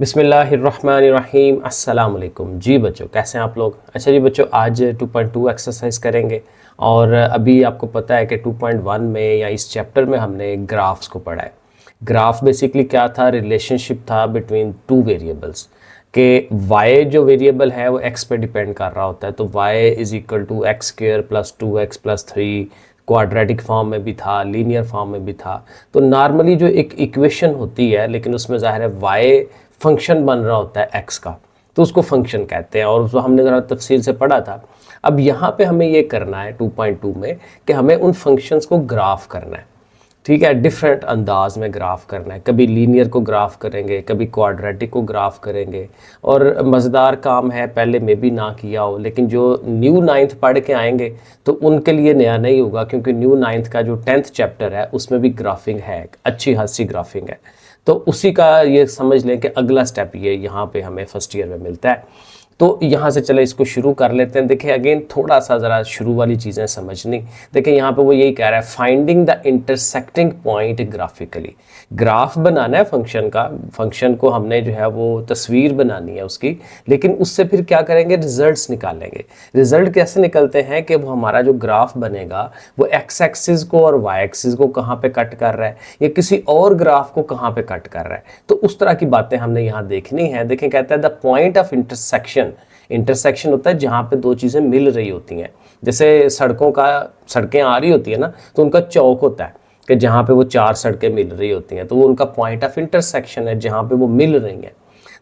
बिस्मिल्लाहिर्रहमानिर्रहीम अस्सलाम वालेकुम। जी बच्चों, कैसे हैं आप लोग? अच्छा जी बच्चों, आज 2.2 एक्सरसाइज करेंगे। और अभी आपको पता है कि 2.1 में या इस चैप्टर में हमने ग्राफ्स को पढ़ा है। ग्राफ बेसिकली क्या था? रिलेशनशिप था बिटवीन टू वेरिएबल्स के y जो वेरिएबल है वो x पे डिपेंड कर रहा होता है, तो y is equal to x square plus 2x plus 3। Quadratic form में भी था, लीनियर फॉर्म में भी था। तो नॉर्मली जो एक इक्वेशन होती है, लेकिन उसमें ज़ाहिर है y फंक्शन बन रहा होता है x का, तो उसको फंक्शन कहते हैं और उसको हमने ज़रा तफसील से पढ़ा था। अब यहाँ पे हमें ये करना है 2.2 में कि हमें उन फंक्शंस को ग्राफ करना है। ठीक है, डिफरेंट अंदाज में ग्राफ करना है। कभी लीनियर को ग्राफ करेंगे, कभी क्वाड्रेटिक को ग्राफ करेंगे। और मज़ेदार काम है, पहले में भी ना किया हो, लेकिन जो न्यू नाइन्थ पढ़ के आएंगे तो उनके लिए नया नहीं होगा, क्योंकि न्यू नाइन्थ का जो 10th चैप्टर है उसमें भी ग्राफिंग है, अच्छी खासी ग्राफिंग है। तो उसी का ये समझ लें कि अगला स्टेप ये यहाँ पे हमें फर्स्ट ईयर में मिलता है। तो यहाँ से चले इसको शुरू कर लेते हैं। देखिए अगेन थोड़ा सा ज़रा शुरू वाली चीज़ें समझनी। देखिए यहाँ पे वो यही कह रहा है, finding the intersecting point graphically. Graph बनाना है फंक्शन का, फंक्शन को हमने जो है वो तस्वीर बनानी है उसकी, लेकिन उससे फिर क्या करेंगे? रिजल्ट्स निकालेंगे। रिजल्ट कैसे निकलते हैं कि वो हमारा जो ग्राफ बनेगा वो एक्स एक्सिस को और वाई एक्सिस को कहाँ पे कट कर रहा है, या किसी और ग्राफ को कहाँ पे कट कर रहा है। तो उस तरह की बातें हमने यहाँ देखनी है। देखें कहता है the point of intersection. Intersection होता है जहाँ पे दो चीज़ें मिल रही होती हैं। जैसे सड़कें आ रही होती है ना, तो उनका चौक होता है कि जहाँ पे वो चार सड़कें मिल रही होती हैं, तो वो उनका पॉइंट ऑफ इंटरसेक्शन है जहाँ पे वो मिल रही हैं।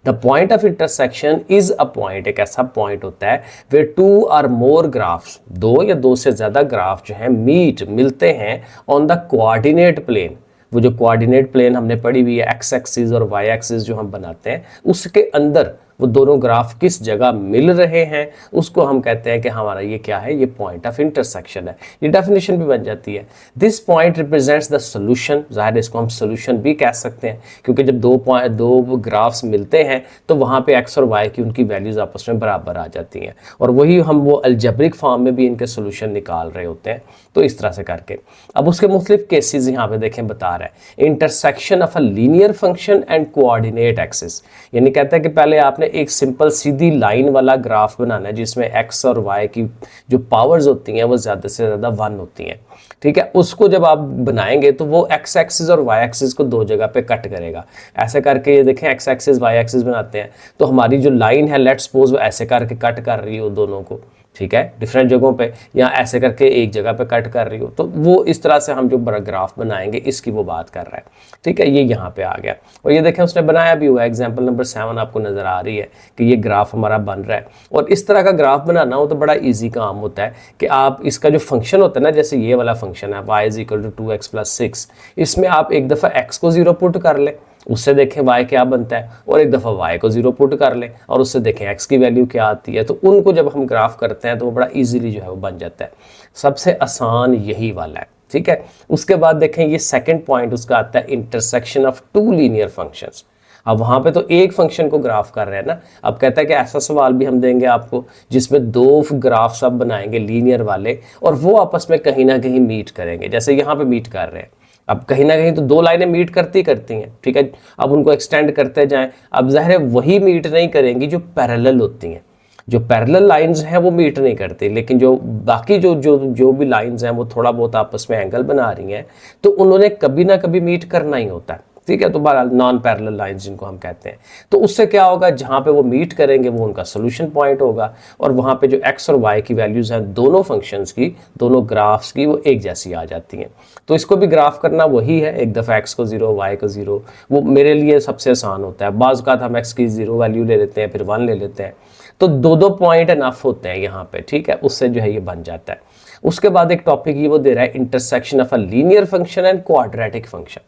The point of intersection is a point, एक ऐसा पॉइंट होता है where two are more graphs, दो या दो से ज़्यादा ग्राफ जो हैं मिलते हैं ऑन द कोऑर्डिनेट प्लेन। वो जो कोऑर्डिनेट प्लेन हमने पढ़ी हुई है, एक्स एक्सिस और वाई एक्सिस जो हम बनाते हैं, उसके अंदर वो दोनों ग्राफ किस जगह मिल रहे हैं उसको हम कहते हैं कि हमारा ये क्या है? ये पॉइंट ऑफ इंटरसेक्शन है। ये डेफिनेशन भी बन जाती है। This point represents the solution. ज़ाहिर इसको हम सोल्यूशन भी कह सकते हैं, क्योंकि जब दो ग्राफ्स मिलते हैं तो वहाँ पे एक्स और वाई की उनकी वैल्यूज़ आपस में बराबर आ जाती हैं, और वही हम वो अलजेब्रिक फॉर्म में भी इनके सोल्यूशन निकाल रहे होते हैं। तो इस तरह से करके अब उसके मुख्तलिफ केसेस यहाँ पे देखें बता रहा है। Intersection of a linear function and coordinate axis, यानी कहता है कि पहले आपने एक सिंपल सीधी लाइन वाला ग्राफ बनाना है जिसमें एक्स और वाई की जो पावर्स होती हैं वो ज़्यादा से ज़्यादा 1 होती हैं। ठीक है, उसको जब आप बनाएंगे तो वो एक्स एक्सिस और वाई एक्सिस को दो जगह पे कट करेगा। ऐसे करके ये देखें, एक्स एक्सिस वाई एक्सिस बनाते हैं तो हमारी जो लाइन है, लेट्स सपोज वो ऐसे करके कट कर रही हो दोनों को, ठीक है, डिफरेंट जगहों पे, या ऐसे करके एक जगह पे कट कर रही हो, तो वो इस तरह से हम जो बड़ा ग्राफ बनाएंगे इसकी वो बात कर रहा है। ठीक है, ये यहाँ पे आ गया और ये देखें उसने बनाया भी हुआ है। एग्जांपल नंबर 7 आपको नज़र आ रही है कि ये ग्राफ हमारा बन रहा है। और इस तरह का ग्राफ बनाना हो तो बड़ा ईजी काम होता है कि आप इसका जो फंक्शन होता है ना, जैसे ये वाला फंक्शन है y is equal to 2x plus 6, इसमें आप एक दफ़ा x को 0 पुट कर लें, उससे देखें y क्या बनता है, और एक दफ़ा y को 0 पुट कर लें और उससे देखें x की वैल्यू क्या आती है। तो उनको जब हम ग्राफ करते हैं तो वो बड़ा इजीली जो है वो बन जाता है। सबसे आसान यही वाला है। ठीक है, उसके बाद देखें ये सेकंड पॉइंट उसका आता है intersection of two linear functions. अब वहाँ पे तो एक फंक्शन को ग्राफ कर रहे हैं ना। अब कहता है कि ऐसा सवाल भी हम देंगे आपको जिसमें दो ग्राफ्स आप बनाएंगे लीनियर वाले, और वो आपस में कहीं ना कहीं मीट करेंगे, जैसे यहाँ पे मीट कर रहे हैं। अब कहीं ना कहीं तो दो लाइनें मीट करती हैं। ठीक है, अब उनको एक्सटेंड करते जाएं। अब ज़ाहिर है वही मीट नहीं करेंगी जो पैरेलल होती हैं। जो पैरेलल लाइंस हैं वो मीट नहीं करती, लेकिन जो बाकी जो भी लाइंस हैं वो थोड़ा बहुत आपस में एंगल बना रही हैं, तो उन्होंने कभी ना कभी मीट करना ही होता है। ठीक है, तो बहरहाल नॉन पैरेलल लाइंस जिनको हम कहते हैं, तो उससे क्या होगा, जहाँ पे वो मीट करेंगे वो उनका सोल्यूशन पॉइंट होगा, और वहाँ पे जो एक्स और वाई की वैल्यूज़ हैं दोनों फंक्शंस की, दोनों ग्राफ्स की, वो एक जैसी आ जाती हैं। तो इसको भी ग्राफ करना वही है, एक दफ़ा एक्स को 0 वाई को 0, वो मेरे लिए सबसे आसान होता है। बाज़ औक़ात हम एक्स की 0 वैल्यू ले लेते हैं, फिर 1 ले लेते हैं, तो दो पॉइंट इनफ होते हैं यहाँ पे। ठीक है, उससे जो है ये बन जाता है। उसके बाद एक टॉपिक ये वो दे रहा है, intersection of a linear function and quadratic function.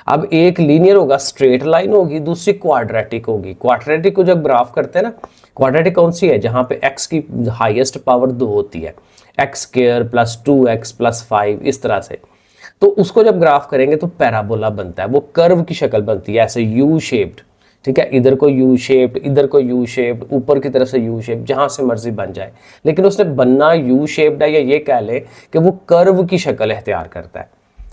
अब एक लीनियर होगा, स्ट्रेट लाइन होगी, दूसरी क्वाड्रेटिक होगी। क्वाड्रेटिक को जब ग्राफ करते हैं ना, क्वाड्रेटिक कौन सी है? जहाँ पे x की हाईएस्ट पावर 2 होती है, x square plus 2x plus 5, इस तरह से। तो उसको जब ग्राफ करेंगे तो पैराबोला बनता है, वो कर्व की शक्ल बनती है, ऐसे यू शेप्ड। ठीक है, इधर को यू शेप्ड, इधर को यू शेप्ड, ऊपर की तरफ से यू शेप्ड, जहाँ से मर्जी बन जाए, लेकिन उसने बनना यू शेप्ड है, या ये कह ले कि वो कर्व की शक्ल इख्तियार करता है।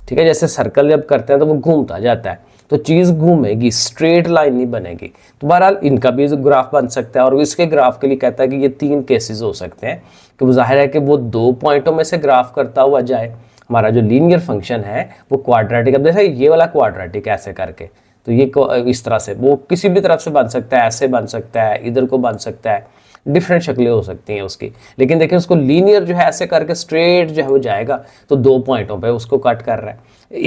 ठीक है। जैसे सर्कल जब करते हैं तो वो घूमता जाता है, तो चीज़ घूमेगी, स्ट्रेट लाइन नहीं बनेगी। तो बहरहाल इनका भी ग्राफ बन सकता है, और इसके ग्राफ के लिए कहता है कि ये 3 केसेस हो सकते हैं कि वो जाहिर है कि वो 2 पॉइंटों में से ग्राफ करता हुआ जाए। हमारा जो लीनियर फंक्शन है वो क्वाड्रेटिक, अब देखा ये वाला क्वाड्रेटिक ऐसे करके, तो ये इस तरह से वो किसी भी तरफ से बन सकता है, ऐसे बन सकता है, इधर को बन सकता है, डिफरेंट शक्लें हो सकती हैं उसकी। लेकिन देखिए उसको लीनियर जो है ऐसे करके स्ट्रेट जो है वो जाएगा, तो 2 पॉइंटों पे उसको कट कर रहा है।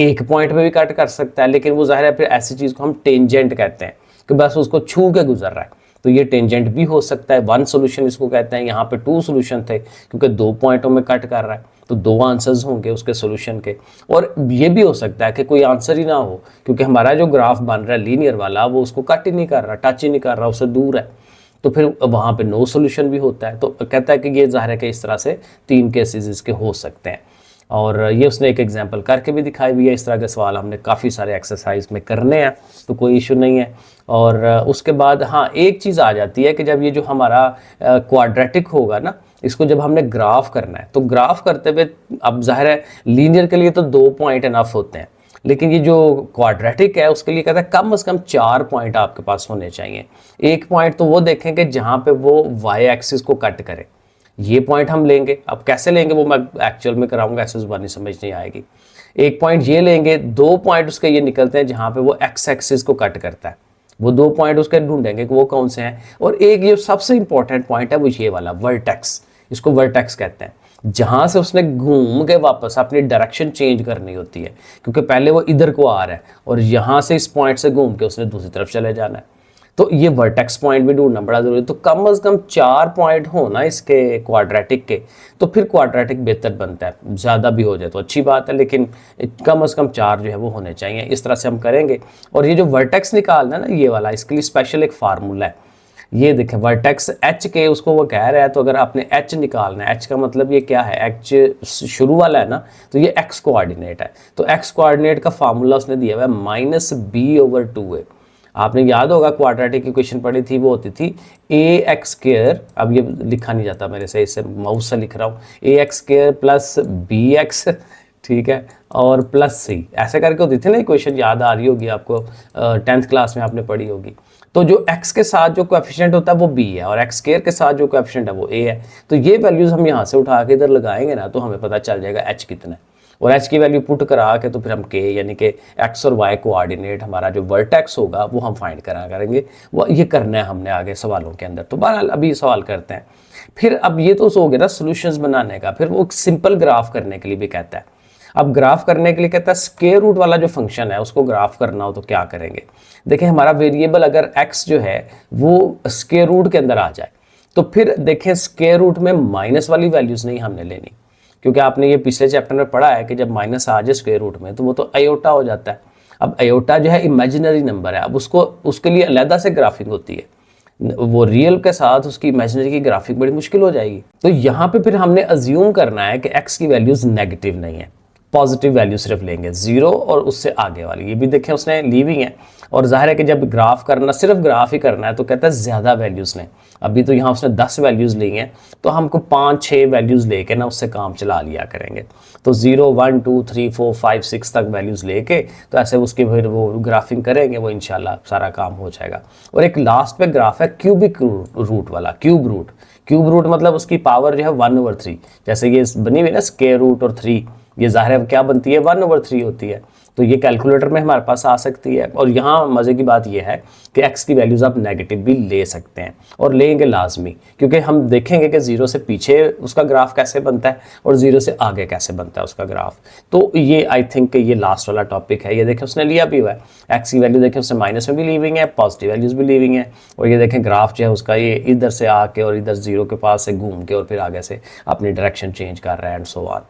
1 पॉइंट पे भी कट कर सकता है, लेकिन वो जाहिर है फिर ऐसी चीज़ को हम टेंजेंट कहते हैं कि बस उसको छू के गुजर रहा है, तो ये टेंजेंट भी हो सकता है। 1 सोल्यूशन इसको कहते हैं। यहाँ पे 2 सोल्यूशन थे क्योंकि 2 पॉइंटों में कट कर रहा है, तो 2 आंसर्स होंगे उसके सोल्यूशन के। और ये भी हो सकता है कि कोई आंसर ही ना हो, क्योंकि हमारा जो ग्राफ बन रहा है लीनियर वाला वो उसको कट ही नहीं कर रहा, टच ही नहीं कर रहा, उससे दूर है, तो फिर वहाँ पे नो सोल्यूशन भी होता है। तो कहता है कि ये ज़ाहिर है कि इस तरह से 3 केसेस इसके हो सकते हैं। और ये उसने एक एग्जांपल करके भी दिखाई हुई है। इस तरह के सवाल हमने काफ़ी सारे एक्सरसाइज में करने हैं, तो कोई इशू नहीं है। और उसके बाद हाँ एक चीज़ आ जाती है कि जब ये जो हमारा क्वाड्रेटिक होगा ना, इसको जब हमने ग्राफ करना है, तो ग्राफ करते हुए अब जाहिर है लीनियर के लिए तो 2 पॉइंट इनफ होते हैं, लेकिन ये जो क्वाड्रेटिक है उसके लिए कहता है कम से कम 4 पॉइंट आपके पास होने चाहिए। 1 पॉइंट तो वो देखेंगे जहाँ पे वो वाई एक्सिस को कट करे, ये पॉइंट हम लेंगे। अब कैसे लेंगे वो मैं एक्चुअल में कराऊंगा, ऐसे जुबानी समझ नहीं आएगी। 1 पॉइंट ये लेंगे, 2 पॉइंट उसके ये निकलते हैं जहाँ पे वो एक्स एक्सिस को कट करता है, वो 2 पॉइंट उसके ढूंढेंगे कि वो कौन से हैं। और एक ये सबसे इंपॉर्टेंट पॉइंट है वो ये वाला वर्टेक्स, इसको वर्टेक्स कहते हैं, जहाँ से उसने घूम के वापस अपनी डायरेक्शन चेंज करनी होती है, क्योंकि पहले वो इधर को आ रहा है और यहाँ से इस पॉइंट से घूम के उसने दूसरी तरफ चले जाना है, तो ये वर्टेक्स पॉइंट भी ढूंढना बड़ा जरूरी है। तो कम से कम 4 पॉइंट हो ना इसके क्वाड्रेटिक के, तो फिर क्वाड्रेटिक बेहतर बनता है। ज़्यादा भी हो जाए तो अच्छी बात है, लेकिन कम से कम 4 जो है वो होने चाहिए। इस तरह से हम करेंगे। और ये जो वर्टेक्स निकालना है ना ये वाला, इसके लिए स्पेशल एक फार्मूला है। ये देखें वर्टेक्स एच के, उसको वो कह रहा है, तो अगर आपने एच निकालना है, एच का मतलब ये क्या है, एच शुरू वाला है ना, तो ये एक्स कोऑर्डिनेट है। तो एक्स कोऑर्डिनेट का फार्मूला उसने दिया हुआ है -b/2a। आपने याद होगा क्वाड्रेटिक इक्वेशन पढ़ी थी, वो होती थी ax², अब ये लिखा नहीं जाता मेरे से, इससे माउस से लिख रहा हूँ, ax² + bx, ठीक है, और +c, ऐसे करके होती थी ना इक्वेशन, याद आ रही होगी आपको, 10th क्लास में आपने पढ़ी होगी। तो जो x के साथ जो कोएफिशिएंट होता है वो b है, और x² के साथ जो कोएफिशिएंट है वो a है। तो ये वैल्यूज़ हम यहाँ से उठा के इधर लगाएंगे ना, तो हमें पता चल जाएगा h कितना है, और h की वैल्यू पुट करा के तो फिर हम k यानी कि x और y कोऑर्डिनेट हमारा जो वर्टेक्स होगा वो हम फाइंड करेंगे। वो ये करना है हमने आगे सवालों के अंदर। तो बहरहाल अभी सवाल करते हैं। फिर अब ये तो हो गया ना सॉल्यूशंस बनाने का, फिर वो सिंपल ग्राफ करने के लिए भी कहता है। अब ग्राफ करने के लिए कहता है स्क्वायर रूट वाला जो फंक्शन है उसको ग्राफ करना हो तो क्या करेंगे। देखिए हमारा वेरिएबल अगर x जो है वो स्क्वायर रूट के अंदर आ जाए, तो फिर देखें स्क्वायर रूट में माइनस वाली वैल्यूज़ नहीं हमने लेनी, क्योंकि आपने ये पिछले चैप्टर में पढ़ा है कि जब माइनस आ जाए स्क्वायर रूट में तो वो तो आयोटा हो जाता है। अब आयोटा जो है इमेजिनरी नंबर है, अब उसके लिए अलग से ग्राफिंग होती है, वो रियल के साथ उसकी इमेजिनरी की ग्राफिक बड़ी मुश्किल हो जाएगी। तो यहाँ पे फिर हमने अज्यूम करना है कि x की वैल्यूज़ नेगेटिव नहीं है, पॉजिटिव वैल्यू सिर्फ लेंगे, 0 और उससे आगे वाली। ये भी देखें उसने ली हुई है, और जाहिर है कि जब ग्राफ करना, सिर्फ ग्राफ ही करना है, तो कहता है ज़्यादा वैल्यूज़ लें। अभी तो यहाँ उसने 10 वैल्यूज़ ली हैं, तो हमको 5-6 वैल्यूज़ लेके ना उससे काम चला लिया करेंगे। तो 0, 1, 2, 3, 4, 5, 6 तक वैल्यूज़ लेके तो ऐसे उसके फिर वो ग्राफिंग करेंगे, वो इंशाल्लाह सारा काम हो जाएगा। और एक लास्ट पे ग्राफ है क्यूबिक रूट वाला, क्यूब रूट मतलब उसकी पावर जो है 1/3, जैसे ये बनी हुई ना स्क्वायर रूट और 3, ये ज़ाहिर है क्या बनती है, 1/3 होती है। तो ये कैलकुलेटर में हमारे पास आ सकती है। और यहाँ मज़े की बात ये है कि x की वैल्यूज़ आप नेगेटिव भी ले सकते हैं, और लेंगे लाजमी, क्योंकि हम देखेंगे कि 0 से पीछे उसका ग्राफ कैसे बनता है और 0 से आगे कैसे बनता है उसका ग्राफ। तो ये आई थिंक ये लास्ट वाला टॉपिक है। ये देखें उसने लिया भी हुआ है, x की वैल्यू देखें उसने माइनस में भी ली हुई है, पॉजिटिव वैल्यूज़ भी ली हुई हैं। और ये देखें ग्राफ जो है उसका ये इधर से आके और इधर 0 के पास से घूम के और फिर आगे से अपनी डायरेक्शन चेंज कर रहा है एंड सो ऑन।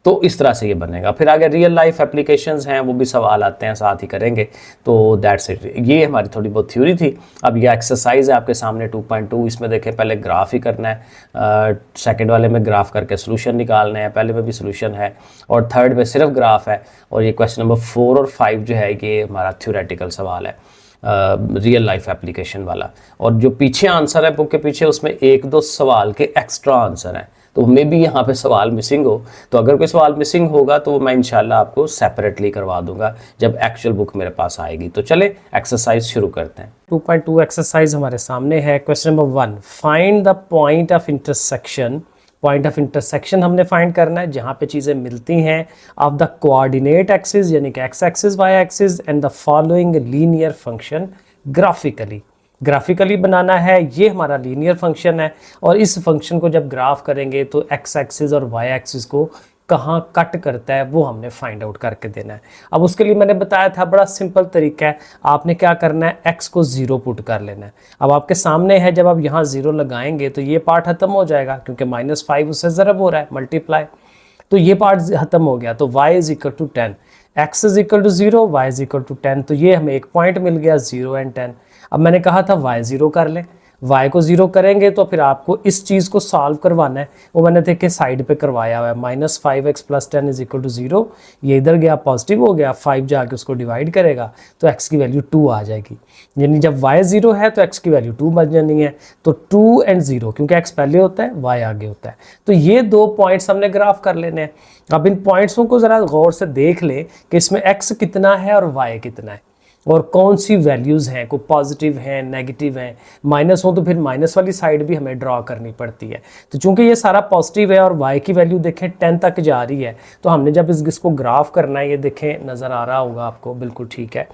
तो इस तरह से ये बनेगा। फिर आगे रियल लाइफ एप्लीकेशंस हैं, वो भी सवाल आते हैं, साथ ही करेंगे। तो दैट्स इट, ये हमारी थोड़ी बहुत थ्योरी थी। अब ये एक्सरसाइज है आपके सामने 2.2, इसमें देखें पहले ग्राफ ही करना है, सेकंड वाले में ग्राफ करके सोल्यूशन निकालना है, पहले में भी सोल्यूशन है, और थर्ड में सिर्फ ग्राफ है। और ये क्वेश्चन नंबर 4 और 5 जो है ये हमारा थ्योरेटिकल सवाल है, रियल लाइफ एप्लीकेशन वाला। और जो पीछे आंसर है बुक के पीछे, उसमें 1-2 सवाल के एक्स्ट्रा आंसर हैं, तो मे बी यहाँ पे सवाल मिसिंग हो। तो अगर कोई सवाल मिसिंग होगा तो मैं इंशाल्लाह आपको सेपरेटली करवा दूंगा जब एक्चुअल बुक मेरे पास आएगी। तो चले एक्सरसाइज शुरू करते हैं। 2.2 एक्सरसाइज हमारे सामने है। Question number 1, find the point of intersection. Point of intersection हमने फाइंड करना है जहाँ पे चीज़ें मिलती हैं ऑफ द कोऑर्डिनेट एक्सिस यानी कि X axis Y axis and the following linear function graphically बनाना है। ये हमारा लीनियर फंक्शन है और इस फंक्शन को जब ग्राफ करेंगे तो एक्स एक्सिस और वाई एक्सिस को कहाँ कट करता है वो हमने फाइंड आउट करके देना है। अब उसके लिए मैंने बताया था बड़ा सिंपल तरीका है, आपने क्या करना है, x को 0 पुट कर लेना है। अब आपके सामने है, जब आप यहाँ 0 लगाएंगे तो ये पार्ट खत्म हो जाएगा क्योंकि -5 उससे ज़रब हो रहा है, मल्टीप्लाई, तो ये पार्ट खत्म हो गया। तो y is equal to 10, x is equal to 0, y is equal to 10। तो ये हमें एक पॉइंट मिल गया 0 एंड 10। अब मैंने कहा था y 0 कर लें, y को 0 करेंगे तो फिर आपको इस चीज़ को सॉल्व करवाना है। वो मैंने देखे साइड पे करवाया हुआ है, -5x + 10 इज इक्वल टू 0। ये इधर गया पॉजिटिव हो गया, 5 जाके उसको डिवाइड करेगा तो x की वैल्यू 2 आ जाएगी। यानी जब y 0 है तो x की वैल्यू 2 बन जानी है। तो 2 एंड 0, क्योंकि x पहले होता है y आगे होता है। तो ये 2 पॉइंट्स हमने ग्राफ कर लेने हैं। अब इन पॉइंट्सों को ज़रा गौर से देख ले कि इसमें x कितना है और y कितना है और कौन सी वैल्यूज़ हैं, कोई पॉजिटिव हैं, नेगेटिव हैं, माइनस हो तो फिर माइनस वाली साइड भी हमें ड्रॉ करनी पड़ती है। तो चूंकि ये सारा पॉजिटिव है और y की वैल्यू देखें 10 तक जा रही है, तो हमने जब इसको ग्राफ करना है, ये देखें नज़र आ रहा होगा आपको, बिल्कुल ठीक है।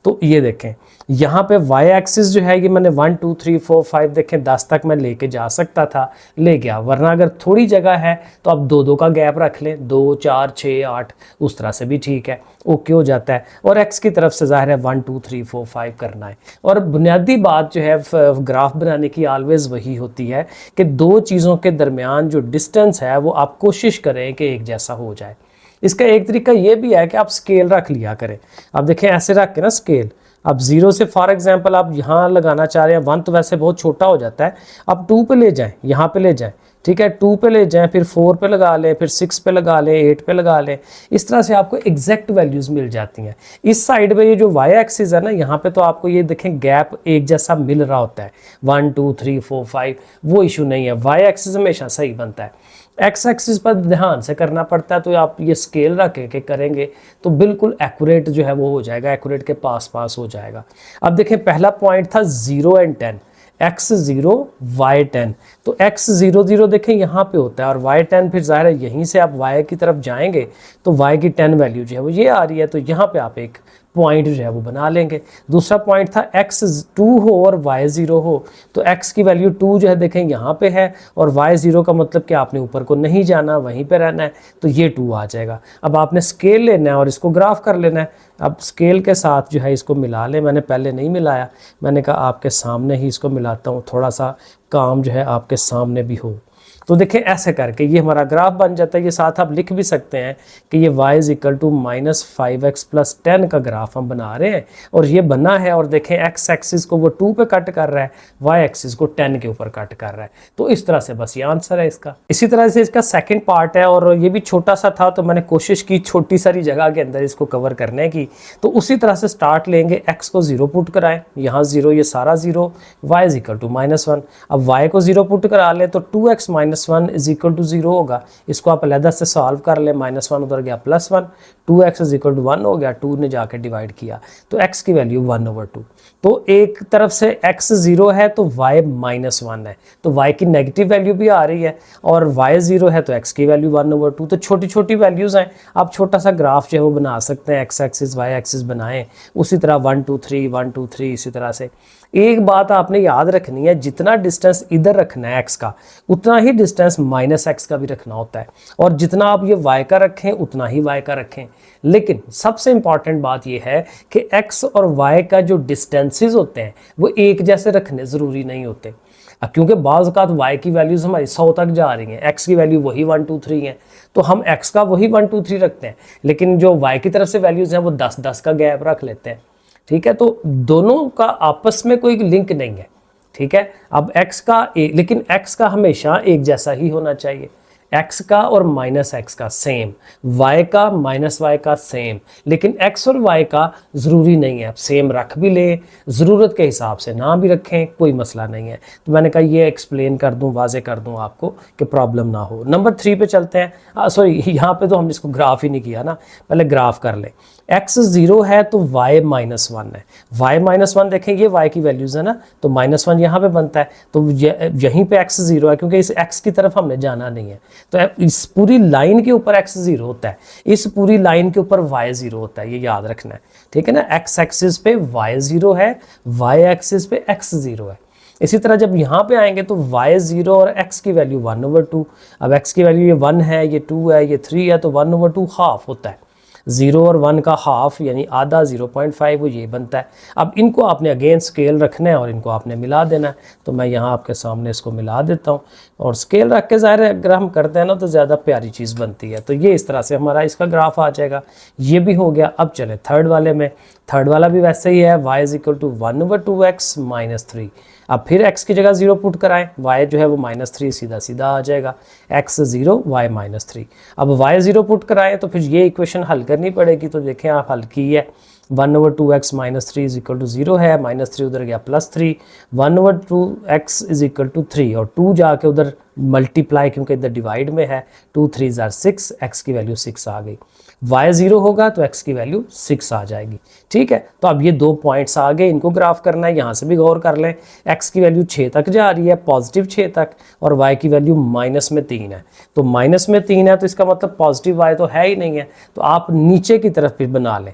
तो ये देखें यहाँ पे y एक्सिस जो है ये मैंने 1 2 3 4 5 देखें 10 तक मैं लेके जा सकता था, ले गया। वरना अगर थोड़ी जगह है तो आप 2 का गैप रख लें, 2 4 6 8, उस तरह से भी ठीक है, ओके हो जाता है। और x की तरफ से ज़ाहिर है 1 2 3 4 5 करना है। और बुनियादी बात जो है ग्राफ बनाने की ऑलवेज़ वही होती है कि 2 चीज़ों के दरमियान जो डिस्टेंस है वो आप कोशिश करें कि एक जैसा हो जाए। इसका एक तरीका ये भी है कि आप स्केल रख लिया करें। अब देखें ऐसे रख के ना स्केल, अब 0 से फॉर एग्जांपल आप यहाँ लगाना चाह रहे हैं, 1 तो वैसे बहुत छोटा हो जाता है, आप 2 पे ले जाएं, यहाँ पे ले जाएं, ठीक है, 2 पे ले जाएं, फिर 4 पे लगा लें, फिर 6 पे लगा लें, 8 पे लगा लें। इस तरह से आपको एग्जैक्ट वैल्यूज़ मिल जाती हैं। इस साइड पे ये जो y एक्सिस है ना, यहाँ पे तो आपको ये देखें गैप एक जैसा मिल रहा होता है, 1 2 3 4 5, वो इशू नहीं है, y एक्सिस हमेशा सही बनता है। एक्स एक्सिस पर ध्यान से करना पड़ता है, तो आप ये स्केल रख के करेंगे तो बिल्कुल एक्यूरेट जो है वो हो जाएगा, एक्यूरेट के पास हो जाएगा। अब देखें पहला पॉइंट था 0 एंड 10, x 0 y 10, तो x 0 0 देखें यहाँ पे होता है और y 10 फिर ज़ाहिर है यहीं से आप y की तरफ जाएंगे तो y की 10 वैल्यू जो है वो ये आ रही है, तो यहाँ पे आप एक पॉइंट जो है वो बना लेंगे। दूसरा पॉइंट था x 2 हो और y 0 हो, तो x की वैल्यू 2 जो है देखें यहाँ पे है और y 0 का मतलब कि आपने ऊपर को नहीं जाना, वहीं पे रहना है, तो ये 2 आ जाएगा। अब आपने स्केल लेना है और इसको ग्राफ कर लेना है। अब स्केल के साथ जो है इसको मिला लें, मैंने पहले नहीं मिलाया, मैंने कहा आपके सामने ही इसको मिलाता हूँ, थोड़ा सा काम जो है आपके सामने भी हो। तो देखें ऐसे करके ये हमारा ग्राफ बन जाता है। ये साथ आप लिख भी सकते हैं कि ये y is equal to -5x + 10 का ग्राफ हम बना रहे हैं और ये बना है। और देखें x एक्सिस को वो 2 पे कट कर रहा है, y एक्सिस को 10 के ऊपर कट कर रहा है। तो इस तरह से बस ये आंसर है इसका। इसी तरह से इसका सेकंड पार्ट है और ये भी छोटा सा था, तो मैंने कोशिश की छोटी सारी जगह के अंदर इसको कवर करने की। तो उसी तरह से स्टार्ट लेंगे, x को 0 पुट कराएं, यहाँ 0, ये सारा 0, y इज इक्वल टू -1। अब y को 0 पुट करा लें तो 2x - 1 इज इक्वल टू 0 होगा। इसको आप अलग से सॉल्व कर ले, -1 उधर गया +1, 2x इज इक्वल टू 1 हो गया, 2 ने जाके डिवाइड किया तो x की वैल्यू 1/2। तो एक तरफ से x 0 है तो y -1 है, तो y की नेगेटिव वैल्यू भी आ रही है और y 0 है तो x की वैल्यू 1/2। तो छोटी छोटी वैल्यूज़ हैं, आप छोटा सा ग्राफ जो है वो बना सकते हैं, x एक्सिस y एक्सिस बनाएं, उसी तरह 1 2 3 1 2 3 इसी तरह से। एक बात आपने याद रखनी है, जितना डिस्टेंस इधर रखना है x का, उतना ही डिस्टेंस -x का भी रखना होता है, और जितना आप ये y का रखें उतना ही y का रखें। लेकिन सबसे इंपॉर्टेंट बात यह है कि x और y का जो डिस्टेंसेस होते हैं वो एक जैसे रखने ज़रूरी नहीं होते। अब क्योंकि बाज़ औक़ात y की वैल्यूज़ हमारी 100 तक जा रही हैं, x की वैल्यू वही 1 2 3 है, तो हम x का वही 1 2 3 रखते हैं, लेकिन जो y की तरफ से वैल्यूज़ हैं वो 10 का गैप रख लेते हैं। ठीक है, तो दोनों का आपस में कोई लिंक नहीं है। ठीक है, अब x का लेकिन x का हमेशा एक जैसा ही होना चाहिए, x का और माइनस x का सेम, y का माइनस y का सेम, लेकिन x और y का ज़रूरी नहीं है, सेम रख भी ले, ज़रूरत के हिसाब से ना भी रखें, कोई मसला नहीं है। तो मैंने कहा ये एक्सप्लेन कर दूं, वाजे कर दूं आपको कि प्रॉब्लम ना हो। नंबर 3 पे चलते हैं। सॉरी, यहाँ पे तो हमने इसको ग्राफ ही नहीं किया ना, पहले ग्राफ कर लें। x 0 है तो y माइनस 1 है, y माइनस 1 देखें ये y की वैल्यूज़ है ना, तो माइनस 1 यहाँ पे बनता है, तो यहीं पे x 0 है क्योंकि इस x की तरफ हमने जाना नहीं है। तो इस पूरी लाइन के ऊपर x 0 होता है, इस पूरी लाइन के ऊपर y 0 होता है, ये याद रखना है, ठीक है ना। x एक्सिस पे y 0 है, y एक्सिस पे x 0 है। इसी तरह जब यहाँ पे आएंगे तो y 0 और x की वैल्यू 1/2। अब x की वैल्यू ये 1 है, ये 2 है, ये 3 है, तो 1/2 हाफ होता है। 0 और 1 का हाफ यानी आधा 0.5 वो ये बनता है। अब इनको आपने अगेन स्केल रखना है और इनको आपने मिला देना है। तो मैं यहाँ आपके सामने इसको मिला देता हूँ और स्केल रख के ज़ाहिर है अगर हम करते हैं ना तो ज़्यादा प्यारी चीज़ बनती है। तो ये इस तरह से हमारा इसका ग्राफ आ जाएगा। ये भी हो गया। अब चले थर्ड वाले में। थर्ड वाला भी वैसे ही है, y = 1/2x - 3। अब फिर x की जगह 0 पुट कराएं, y जो है वो -3 सीधा सीधा आ जाएगा, x 0 y -3। अब y 0 पुट कराएं तो फिर ये इक्वेशन हल करनी पड़ेगी। तो देखें आप हल की है, 1/2x - 3 = 0 है, -3 उधर गया +3, 1/2x = 3 और 2 जाके उधर मल्टीप्लाई क्योंकि इधर डिवाइड में है, 2 3 = 6, x की वैल्यू 6 आ गई। y 0 होगा तो x की वैल्यू 6 आ जाएगी, ठीक है। तो अब ये 2 पॉइंट्स आ गए, इनको ग्राफ करना है। यहाँ से भी गौर कर लें, x की वैल्यू 6 तक जा रही है, पॉजिटिव 6 तक, और y की वैल्यू -3 है। तो -3 है तो इसका मतलब पॉजिटिव y तो है ही नहीं है, तो आप नीचे की तरफ भी बना लें,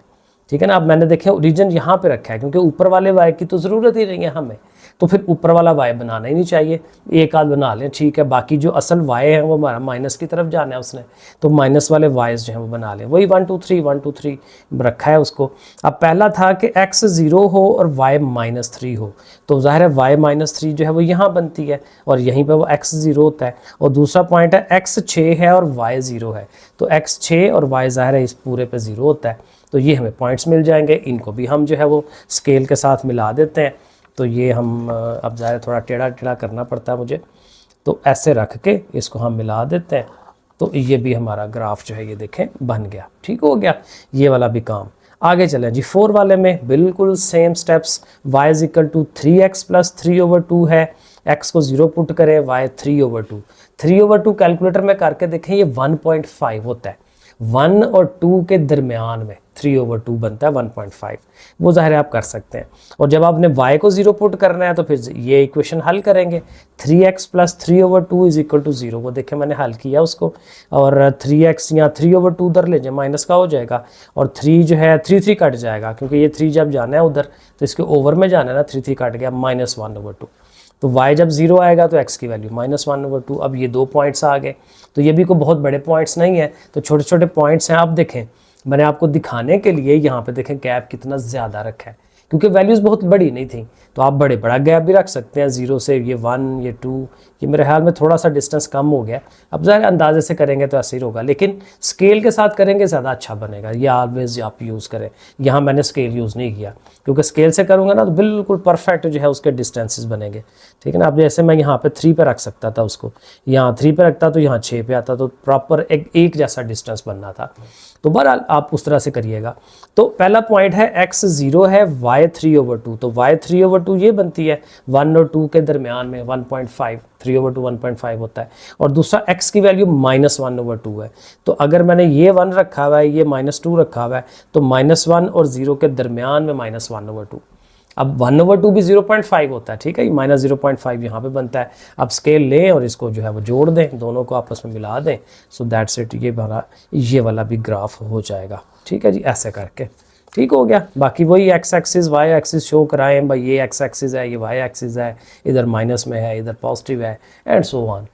ठीक है ना। अब मैंने देखे ओरिजिन यहाँ पे रखा है क्योंकि ऊपर वाले y की तो ज़रूरत ही नहीं है हमें, तो फिर ऊपर वाला y बनाना ही नहीं चाहिए, एक आध बना लें, ठीक है। बाकी जो असल y है वो हमारा माइनस की तरफ जाना है उसने, तो माइनस वाले y's जो हैं वो बना लें। वही 1 2 3 1 2 3 रखा है उसको। अब पहला था कि x 0 हो और y -3 हो, तो ज़ाहिर है y -3 जो है वो यहाँ बनती है और यहीं पे वो x 0 होता है। और दूसरा पॉइंट है x 6 है और y 0 है, तो x 6 और y ज़ाहिर है इस पूरे पे 0 होता है। तो ये हमें पॉइंट्स मिल जाएंगे, इनको भी हम जो है वो स्केल के साथ मिला देते हैं। तो ये हम अब ज़ाहिर थोड़ा टेढ़ा टेढ़ा करना पड़ता है मुझे, तो ऐसे रख के इसको हम मिला देते हैं। तो ये भी हमारा ग्राफ जो है ये देखें बन गया, ठीक हो गया ये वाला भी काम। आगे चलें जी 4 वाले में बिल्कुल सेम स्टेप्स। y = 3x + 3/2 है, x को 0 पुट करें, y 3/2। 3/2 कैलकुलेटर में करके देखें ये 1.5 होता है, 1 और 2 के दरमियान में 3/2 बनता है 1.5, वो ज़ाहिर है आप कर सकते हैं। और जब आपने y को 0 पुट करना है तो फिर ये इक्वेशन हल करेंगे, 3x + 3/2 = 0। वो देखें मैंने हल किया उसको, और 3x या 3/2 उधर ले जाए माइनस का हो जाएगा, और 3 जो है 3 3 कट जाएगा क्योंकि ये 3 जब जाना है उधर तो इसके ओवर में जाना है ना, 3 3 कट गया, -1/2। तो y जब 0 आएगा तो x की वैल्यू -1/2। अब ये 2 पॉइंट्स आ गए, तो ये भी कोई बहुत बड़े पॉइंट्स नहीं है, तो छोटे छोटे पॉइंट्स हैं। आप देखें मैंने आपको दिखाने के लिए यहाँ पे देखें गैप कितना ज़्यादा रखा है क्योंकि वैल्यूज़ बहुत बड़ी नहीं थी, तो आप बड़े बड़ा गैप भी रख सकते हैं। 0 से ये 1, ये 2, ये मेरे ख्याल में थोड़ा सा डिस्टेंस कम हो गया। अब ज़ाहिर अंदाजे से करेंगे तो ऐसे ही होगा, लेकिन स्केल के साथ करेंगे ज़्यादा अच्छा बनेगा। ये ऑलवेज आप यूज़ करें, यहाँ मैंने स्केल यूज़ नहीं किया क्योंकि स्केल से करूँगा ना तो बिल्कुल परफेक्ट जो है उसके डिस्टेंसेस बनेंगे, ठीक है ना। अब जैसे मैं यहाँ पे 3 पे रख सकता था उसको, यहाँ 3 पे रखता तो यहाँ 6 पे आता, तो प्रॉपर एक जैसा डिस्टेंस बनना था। तो बहरहाल आप उस तरह से करिएगा। तो पहला पॉइंट है x 0 है, y 3/2, तो y 3/2 ये बनती है 1 और 2 के दरमियान में 1.5, 3/2 1.5 होता है। और दूसरा x की वैल्यू -1/2 है, तो अगर मैंने ये 1 रखा हुआ है, ये -2 रखा हुआ है, तो -1 और 0 के दरमियान में -1/2। अब 1/2 भी 0.5 होता है, ठीक है, -0.5 यहाँ पे बनता है। अब स्केल लें और इसको जो है वो जोड़ दें, दोनों को आपस में मिला दें, सो दैट्स इट। ये वाला भी ग्राफ हो जाएगा, ठीक है जी, ऐसे करके ठीक हो गया। बाकी वही x axis y axis show कराएं, भाई ये x एक्सिस है, ये y एक्सिस है, इधर माइनस में है, इधर पॉजिटिव है, एंड सो ऑन।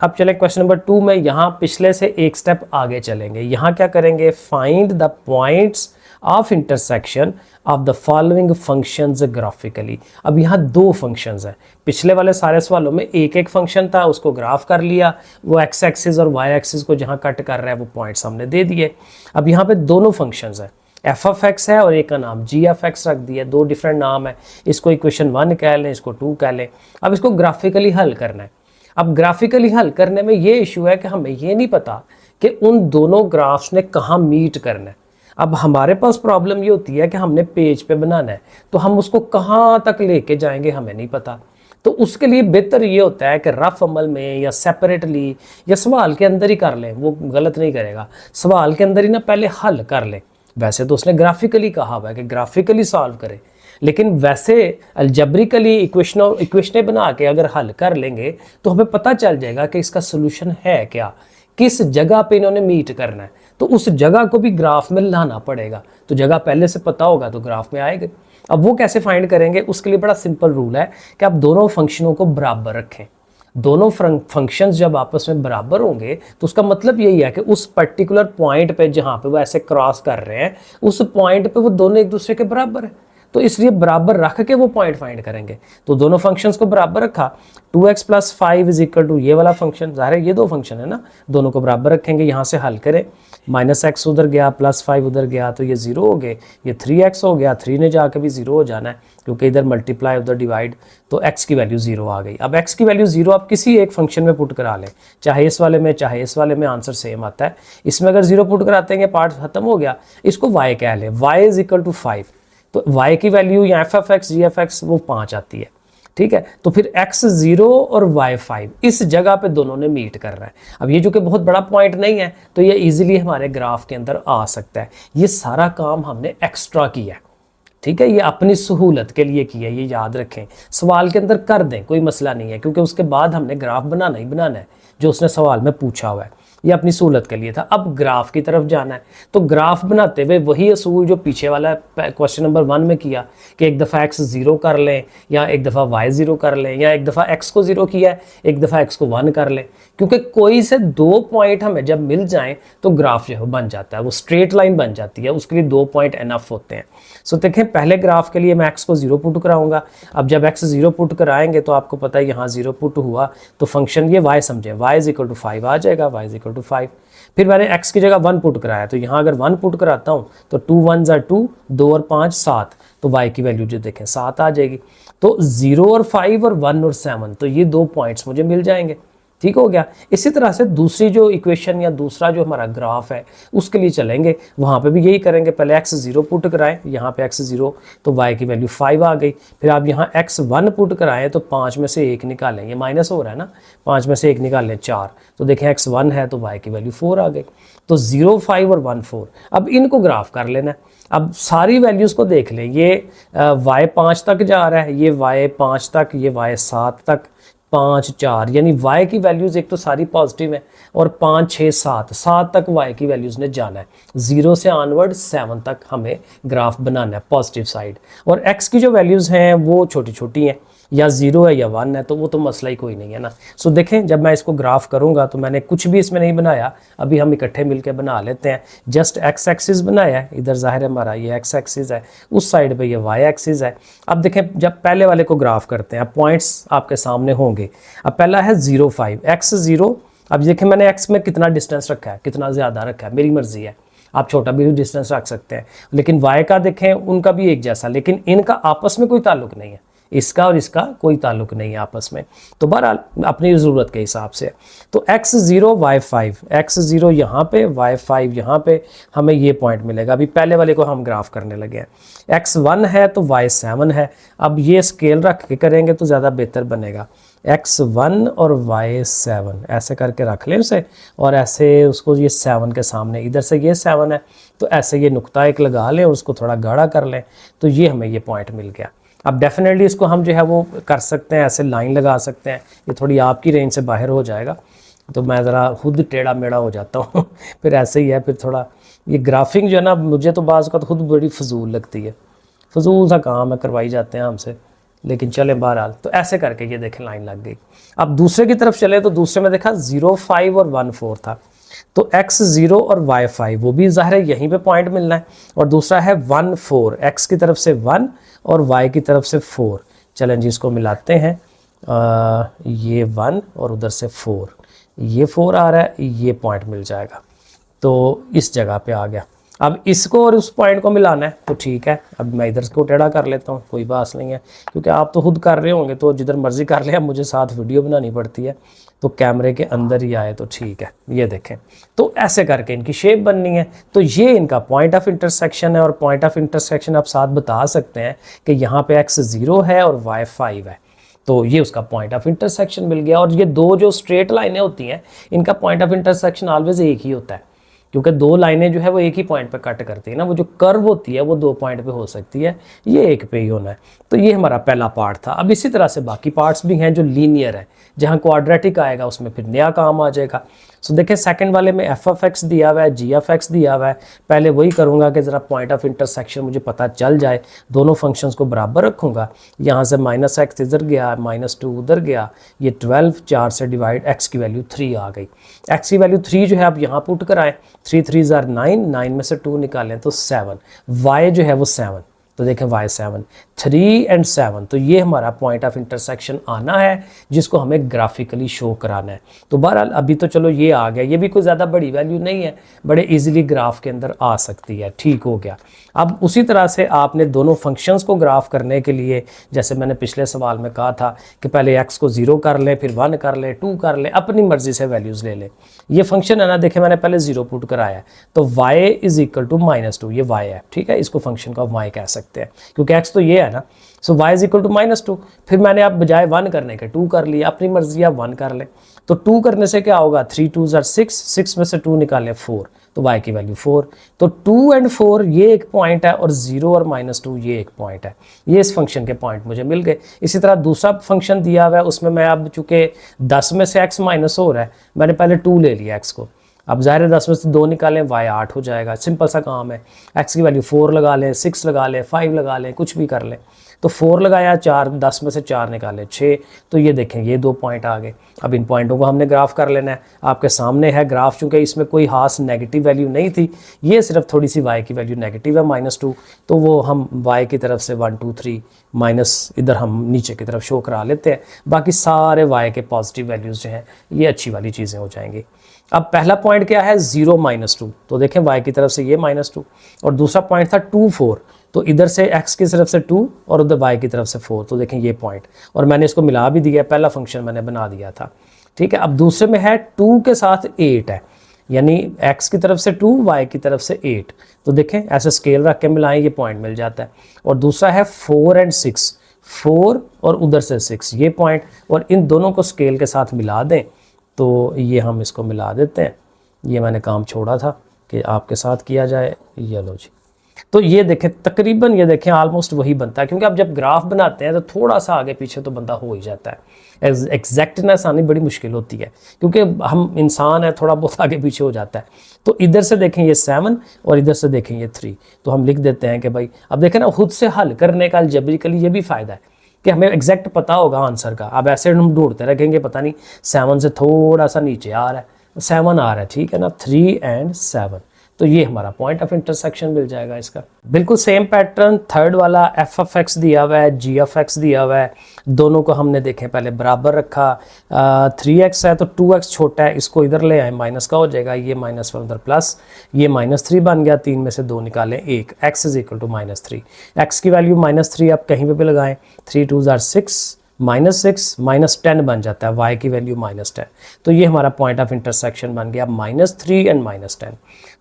अब चले क्वेश्चन नंबर 2 में। यहाँ पिछले से एक स्टेप आगे चलेंगे। यहाँ क्या करेंगे, find the points of intersection of the following functions graphically. अब यहाँ 2 फंक्शंस हैं, पिछले वाले सारे सवालों में एक एक फंक्शन था, उसको ग्राफ कर लिया, वो x एक्सिस और y एक्सिस को जहाँ कट कर रहा है वो पॉइंट्स हमने दे दिए। अब यहाँ पे दोनों फंक्शंस हैं, f(x) है और एक का नाम g(x) रख दिया, 2 डिफरेंट नाम है, इसको इक्वेशन 1 कह लें, इसको 2 कह लें। अब इसको ग्राफिकली हल करना है। अब ग्राफिकली हल करने में ये इशू है कि हमें ये नहीं पता कि उन दोनों ग्राफ्स ने कहाँ मीट करना है। अब हमारे पास प्रॉब्लम ये होती है कि हमने पेज पे बनाना है, तो हम उसको कहाँ तक लेके जाएंगे हमें नहीं पता। तो उसके लिए बेहतर ये होता है कि रफ अमल में या सेपरेटली या सवाल के अंदर ही कर लें, वो गलत नहीं करेगा, सवाल के अंदर ही ना पहले हल कर लें। वैसे तो उसने ग्राफिकली कहा हुआ है कि ग्राफिकली सॉल्व करें, लेकिन वैसे अलजब्रिकली इक्वेशनें बना के अगर हल कर लेंगे तो हमें पता चल जाएगा कि इसका सोल्यूशन है क्या, किस जगह पे इन्होंने मीट करना है। तो उस जगह को भी ग्राफ में लाना पड़ेगा, तो जगह पहले से पता होगा तो ग्राफ में आएगा। अब वो कैसे फाइंड करेंगे, उसके लिए बड़ा सिंपल रूल है कि आप दोनों फंक्शनों को बराबर रखें। दोनों फंक्शंस जब आपस में बराबर होंगे तो उसका मतलब यही है कि उस पर्टिकुलर पॉइंट पे जहाँ पे वो ऐसे क्रॉस कर रहे हैं, उस पॉइंट पे वो दोनों एक दूसरे के बराबर है। तो इसलिए बराबर रख के वो पॉइंट फाइंड करेंगे। तो दोनों फंक्शंस को बराबर रखा, 2x + 5 = टू ये वाला फंक्शन, ज़ाहिर है ये दो फंक्शन है ना, दोनों को बराबर रखेंगे, यहाँ से हल करें, -x उधर गया +5 उधर गया तो ये 0 हो गए, ये 3x हो गया, 3 ने जाकर भी 0 हो जाना है क्योंकि इधर मल्टीप्लाई उधर डिवाइड, तो x की वैल्यू 0 आ गई। अब x की वैल्यू 0 आप किसी एक फंक्शन में पुट करा लें, चाहे इस वाले में चाहे इस वाले में, आंसर सेम आता है। इसमें अगर 0 पुट कराते हैं पार्ट खत्म हो गया, इसको y कह लें, y = 5, तो y की वैल्यू या f(x) g(x) वो 5 आती है, ठीक है। तो फिर x 0 और y 5 इस जगह पे दोनों ने मीट कर रहा है। अब ये जो कि बहुत बड़ा पॉइंट नहीं है तो ये इजीली हमारे ग्राफ के अंदर आ सकता है। ये सारा काम हमने एक्स्ट्रा किया है, ठीक है, ये अपनी सहूलत के लिए किया है, ये याद रखें। सवाल के अंदर कर दें, कोई मसला नहीं है, क्योंकि उसके बाद हमने ग्राफ बनाना ही बनाना है जो उसने सवाल में पूछा हुआ है। ये अपनी सहूलत के लिए था। अब ग्राफ की तरफ जाना है, तो ग्राफ बनाते हुए वही असूल जो पीछे वाला क्वेश्चन नंबर 1 में किया कि एक दफ़ा x 0 कर लें या एक दफ़ा y 0 कर लें, या एक दफ़ा x को 0 किया है एक दफ़ा x को 1 कर लें, क्योंकि कोई से 2 पॉइंट हमें जब मिल जाएं तो ग्राफ जो है बन जाता है, वो स्ट्रेट लाइन बन जाती है, उसके लिए 2 पॉइंट इनफ होते हैं। सो देखें, पहले ग्राफ के लिए मैं x को 0 पुट कराऊंगा। अब जब x 0 पुट कराएंगे तो आपको पता है यहाँ 0 पुट हुआ तो फंक्शन ये y समझें, y = 5 आ जाएगा, y = 5। फिर मैंने x की जगह 1 पुट कराया, तो यहाँ अगर 1 पुट कराता हूँ तो 2 1 = 2, 2 और 5 7, तो y की वैल्यू जो देखें 7 आ जाएगी। तो 0 और 5 और 1 और 7, तो ये 2 पॉइंट्स मुझे मिल जाएंगे, ठीक हो गया। इसी तरह से दूसरी जो इक्वेशन या दूसरा जो हमारा ग्राफ है उसके लिए चलेंगे, वहाँ पे भी यही करेंगे। पहले x 0 पुट कराएं, यहाँ पे x 0 तो y की वैल्यू 5 आ गई। फिर आप यहाँ x 1 पुट कराएं तो 5 में से 1 निकालें, ये माइनस हो रहा है ना, 5 में से 1 निकाल लें 4, तो देखें x 1 है तो y की वैल्यू 4 आ गई। तो 0 5 और 1 4, अब इनको ग्राफ कर लेना है। अब सारी वैल्यूज़ को देख लें, ये y 5 तक जा रहा है, ये y 5 तक, ये y 7 तक, 5 4, यानी y की वैल्यूज़ एक तो सारी पॉजिटिव है, और 5 6 7 तक y की वैल्यूज़ ने जाना है। 0 से ऑनवर्ड 7 तक हमें ग्राफ बनाना है पॉजिटिव साइड, और x की जो वैल्यूज़ हैं वो छोटी छोटी हैं, या 0 है या 1 है, तो वो तो मसला ही कोई नहीं है ना। सो देखें, जब मैं इसको ग्राफ करूंगा तो मैंने कुछ भी इसमें नहीं बनाया, अभी हम इकट्ठे मिलकर बना लेते हैं। जस्ट x एक्सिस बनाया है, इधर जाहिर है हमारा ये x एक्सिस है, उस साइड पे ये y एक्सिस है। अब देखें, जब पहले वाले को ग्राफ करते हैं, पॉइंट्स आपके सामने होंगे। अब पहला है 0 5, x 0। अब देखें मैंने x में कितना डिस्टेंस रखा है, कितना ज़्यादा रखा है, मेरी मर्जी है, आप छोटा भी डिस्टेंस रख सकते हैं। लेकिन y का देखें, उनका भी एक जैसा, लेकिन इनका आपस में कोई ताल्लुक नहीं है, इसका और इसका कोई ताल्लुक नहीं है आपस में, तो बहरहाल अपनी ज़रूरत के हिसाब से। तो x 0 y 5, x 0 यहाँ पे y 5 यहाँ पे, हमें ये पॉइंट मिलेगा। अभी पहले वाले को हम ग्राफ करने लगे हैं, x 1 है तो y 7 है। अब ये स्केल रख के करेंगे तो ज़्यादा बेहतर बनेगा, x 1 और y 7 ऐसे करके रख लें उसे, और ऐसे उसको ये 7 के सामने, इधर से ये 7 है तो ऐसे ये नुक्ता एक लगा लें और उसको थोड़ा गाढ़ा कर लें, तो ये हमें ये पॉइंट मिल गया। अब डेफिनेटली इसको हम जो है वो कर सकते हैं, ऐसे लाइन लगा सकते हैं, ये थोड़ी आपकी रेंज से बाहर हो जाएगा तो मैं ज़रा खुद टेढ़ा मेढ़ा हो जाता हूँ फिर ऐसे ही है, फिर थोड़ा ये ग्राफिंग जो है ना, मुझे तो बाज़ का खुद बड़ी फजूल लगती है, फजूल सा काम है, करवाई जाते हैं हमसे, लेकिन चले बहरहाल। तो ऐसे करके ये देखें लाइन लग गई। अब दूसरे की तरफ चले तो दूसरे में देखा 0 5 और 1 4 था, तो x 0 और y 5 वो भी ज़ाहिर है यहीं पे पॉइंट मिलना है, और दूसरा है 1 4, x की तरफ से 1 और y की तरफ से 4। चलें जी, इसको मिलाते हैं, ये 1 और उधर से 4, ये 4 आ रहा है, ये पॉइंट मिल जाएगा, तो इस जगह पे आ गया। अब इसको और उस पॉइंट को मिलाना है तो ठीक है, अब मैं इधर को टेढ़ा कर लेता हूँ, कोई बात नहीं है, क्योंकि आप तो खुद कर रहे होंगे तो जिधर मर्जी कर ले, अब मुझे साथ वीडियो बनानी पड़ती है तो कैमरे के अंदर ही आए तो ठीक है। ये देखें, तो ऐसे करके इनकी शेप बननी है। तो ये इनका पॉइंट ऑफ इंटरसेक्शन है, और पॉइंट ऑफ इंटरसेक्शन आप साथ बता सकते हैं कि यहाँ पे x 0 है और y 5 है, तो ये उसका पॉइंट ऑफ इंटरसेक्शन मिल गया। और ये दो जो स्ट्रेट लाइनें होती हैं इनका पॉइंट ऑफ इंटरसेक्शन ऑलवेज एक ही होता है, क्योंकि दो लाइनें जो है वो एक ही पॉइंट पे कट करती है ना, वो जो कर्व होती है वो दो पॉइंट पे हो सकती है, ये एक पे ही होना है। तो ये हमारा पहला पार्ट था। अब इसी तरह से बाकी पार्ट्स भी हैं जो लीनियर है, जहाँ क्वाड्रेटिक आएगा उसमें फिर नया काम आ जाएगा। सो देखें सेकंड वाले में एफ ऑफ एक्स दिया हुआ है, जी ऑफ एक्स दिया हुआ है। पहले वही करूँगा कि ज़रा पॉइंट ऑफ इंटरसेक्शन मुझे पता चल जाए, दोनों फंक्शंस को बराबर रखूँगा। यहाँ से माइनस एक्स इधर गया, -2 उधर गया, ये 12 4 से डिवाइड, एक्स की वैल्यू 3 आ गई। एक्स की वैल्यू 3 जो है आप यहाँ पुट कराएं, 3 3 9, 9 में से 2 निकालें तो 7, वाई जो है वो 7, तो देखें y 7, 3 और 7, तो ये हमारा पॉइंट ऑफ इंटरसेक्शन आना है जिसको हमें ग्राफिकली शो कराना है। तो बहरहाल अभी तो चलो ये आ गया, ये भी कोई ज़्यादा बड़ी वैल्यू नहीं है, बड़े इजीली ग्राफ के अंदर आ सकती है, ठीक हो गया। अब उसी तरह से आपने दोनों फंक्शंस को ग्राफ करने के लिए, जैसे मैंने पिछले सवाल में कहा था कि पहले x को 0 कर लें, फिर 1 कर लें, 2 कर लें, अपनी मर्जी से वैल्यूज़ ले लें। ये फंक्शन है ना, देखें मैंने पहले 0 पुट कराया है, तो y = -2, ये y है, ठीक है, इसको फंक्शन का y कह सकते हैं क्योंकि x तो ये है ना। सो y = -2, फिर मैंने अब बजाय 1 करने के 2 कर लिया, अपनी मर्जी आप 1 कर लें। तो 2 करने से क्या होगा, 3 2 6, 6 में से 2 निकालें 4, तो y की वैल्यू 4। तो 2 और 4 ये एक पॉइंट है, और 0 और -2 ये एक पॉइंट है। ये इस फंक्शन के पॉइंट मुझे मिल गए। इसी तरह दूसरा फंक्शन दिया हुआ है, उसमें मैं अब चूँकि 10 में से x माइनस हो रहा है, मैंने पहले 2 ले लिया x को, अब ज़ाहिर है 10 में से 2 निकालें, y 8 हो जाएगा, सिंपल सा काम है। x की वैल्यू 4 लगा लें, 6 लगा लें, 5 लगा लें, कुछ भी कर लें। तो 4 लगाया, 4, 10 में से 4 निकाले 6, तो ये देखें ये 2 पॉइंट आ गए। अब इन पॉइंटों को हमने ग्राफ कर लेना है, आपके सामने है ग्राफ, चूँकि इसमें कोई खास नेगेटिव वैल्यू नहीं थी, ये सिर्फ थोड़ी सी y की वैल्यू नेगेटिव है -2, तो वो हम y की तरफ से 1 2 3 माइनस इधर हम नीचे की तरफ शो करा लेते हैं। बाकी सारे y के पॉजिटिव वैल्यूज़ जो हैं ये अच्छी वाली चीज़ें हो जाएंगी। अब पहला पॉइंट क्या है, 0 -2, तो देखें y की तरफ से ये -2, और दूसरा पॉइंट था 2 4, तो इधर से x की तरफ से 2 और उधर y की तरफ से 4, तो देखें ये पॉइंट, और मैंने इसको मिला भी दिया, पहला फंक्शन मैंने बना दिया था, ठीक है। अब दूसरे में है 2 के साथ 8 है, यानी x की तरफ से 2, y की तरफ से 8, तो देखें ऐसे स्केल रख के मिलाएं, ये पॉइंट मिल जाता है। और दूसरा है 4 और 6, 4 और उधर से 6, ये पॉइंट, और इन दोनों को स्केल के साथ मिला दें, तो ये हम इसको मिला देते हैं। ये मैंने काम छोड़ा था कि आपके साथ किया जाए, ये लो जी। तो ये देखें तकरीबन, ये देखें ऑलमोस्ट वही बनता है, क्योंकि आप जब ग्राफ बनाते हैं तो थोड़ा सा आगे पीछे तो बंदा हो ही जाता है। एग्जैक्टनेस आनी बड़ी मुश्किल होती है, क्योंकि हम इंसान है, थोड़ा बहुत आगे पीछे हो जाता है। तो इधर से देखें ये 7 और इधर से देखें ये 3, तो हम लिख देते हैं कि भाई, अब देखें ना, खुद से हल करने का अलजेब्रिकली ये भी फ़ायदा है कि हमें एग्जैक्ट पता होगा आंसर का। अब ऐसे हम ढूंढते रखेंगे, पता नहीं 7 से थोड़ा सा नीचे आ रहा है, 7 आ रहा है, ठीक है ना, 3 और 7, तो ये हमारा पॉइंट ऑफ इंटरसेक्शन मिल जाएगा इसका। बिल्कुल सेम पैटर्न, थर्ड वाला एफ ऑफ एक्स दिया हुआ है, जी ऑफ एक्स दिया हुआ है, दोनों को हमने देखें पहले बराबर रखा। 3x है तो 2x छोटा है, इसको इधर ले आए, माइनस का हो जाएगा, ये -1 उधर प्लस, ये -3 बन गया, 3 में से 2 निकालें 1, x = -3, x की वैल्यू -3 आप कहीं पे भी लगाएं, 3 2 6, -6 -10 बन जाता है, y की वैल्यू -10, तो ये हमारा पॉइंट ऑफ इंटरसेक्शन बन गया -3 और -10।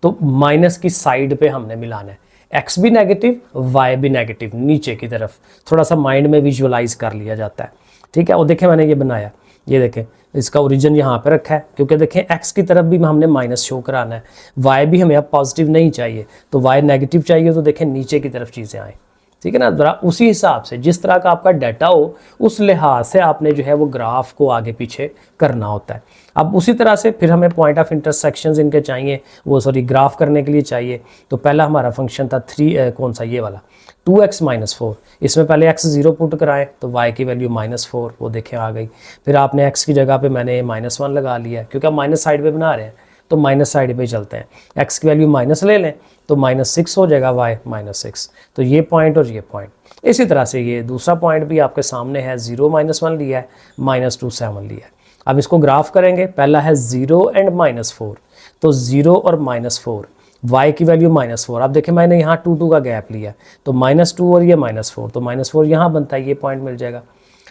तो माइनस की साइड पे हमने मिलाना है, x भी नेगेटिव, y भी नेगेटिव, नीचे की तरफ थोड़ा सा माइंड में विजुअलाइज कर लिया जाता है, ठीक है। और देखें मैंने ये बनाया, ये देखें इसका ओरिजिन यहाँ पे रखा है, क्योंकि देखें x की तरफ भी हमने माइनस शो कराना है, y भी हमें अब पॉजिटिव नहीं चाहिए, तो y नेगेटिव चाहिए, तो देखें नीचे की तरफ चीज़ें आएँ, ठीक है ना। जरा उसी हिसाब से जिस तरह का आपका डाटा हो उस लिहाज से आपने जो है वो ग्राफ को आगे पीछे करना होता है। अब उसी तरह से फिर हमें पॉइंट ऑफ इंटरसेक्शंस इनके चाहिए, वो ग्राफ करने के लिए चाहिए। तो पहला हमारा फंक्शन था कौन सा, ये वाला 2x - 4, इसमें पहले x 0 पुट कराएं तो y की वैल्यू -4, वो देखें आ गई। फिर आपने x की जगह पे मैंने -1 लगा लिया, क्योंकि हम माइनस साइड पे बना रहे हैं तो माइनस साइड पे चलते हैं, x की वैल्यू माइनस ले लें तो -6 हो जाएगा, y -6, तो ये पॉइंट और ये पॉइंट। इसी तरह से ये दूसरा पॉइंट भी आपके सामने है, 0 -1 लिया है, -2 7 लिया है। अब इसको ग्राफ करेंगे, पहला है 0 और -4, तो 0 और -4, y की वैल्यू -4। अब देखिए मैंने यहाँ 2 2 का गैप लिया तो -2 और ये -4, तो -4 यहाँ बनता है, ये पॉइंट मिल जाएगा।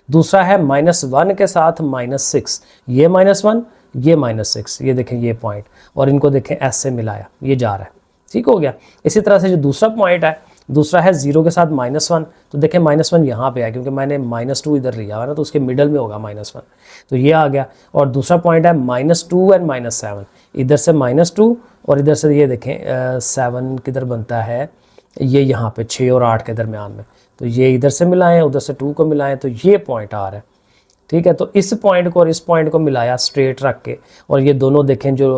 दूसरा है -1 के साथ -6, ये -1 ये -6, ये देखें ये पॉइंट, और इनको देखें एस से मिलाया, ये जा रहा है, ठीक हो गया। इसी तरह से जो दूसरा पॉइंट है, दूसरा है 0 के साथ -1, तो देखें -1 यहाँ पे है क्योंकि मैंने -2 इधर लिया हुआ ना, तो उसके मिडल में होगा -1, तो ये आ गया। और दूसरा पॉइंट है -2 एंड -7, इधर से -2 और इधर से ये देखें 7 किधर बनता है, ये यहाँ पे 6 और 8 के दरमियान में, तो ये इधर से मिलाएं, उधर से 2 को मिलाएं, तो ये पॉइंट आ रहा है, ठीक है। तो इस पॉइंट को और इस पॉइंट को मिलाया स्ट्रेट रख के, और ये दोनों देखें जो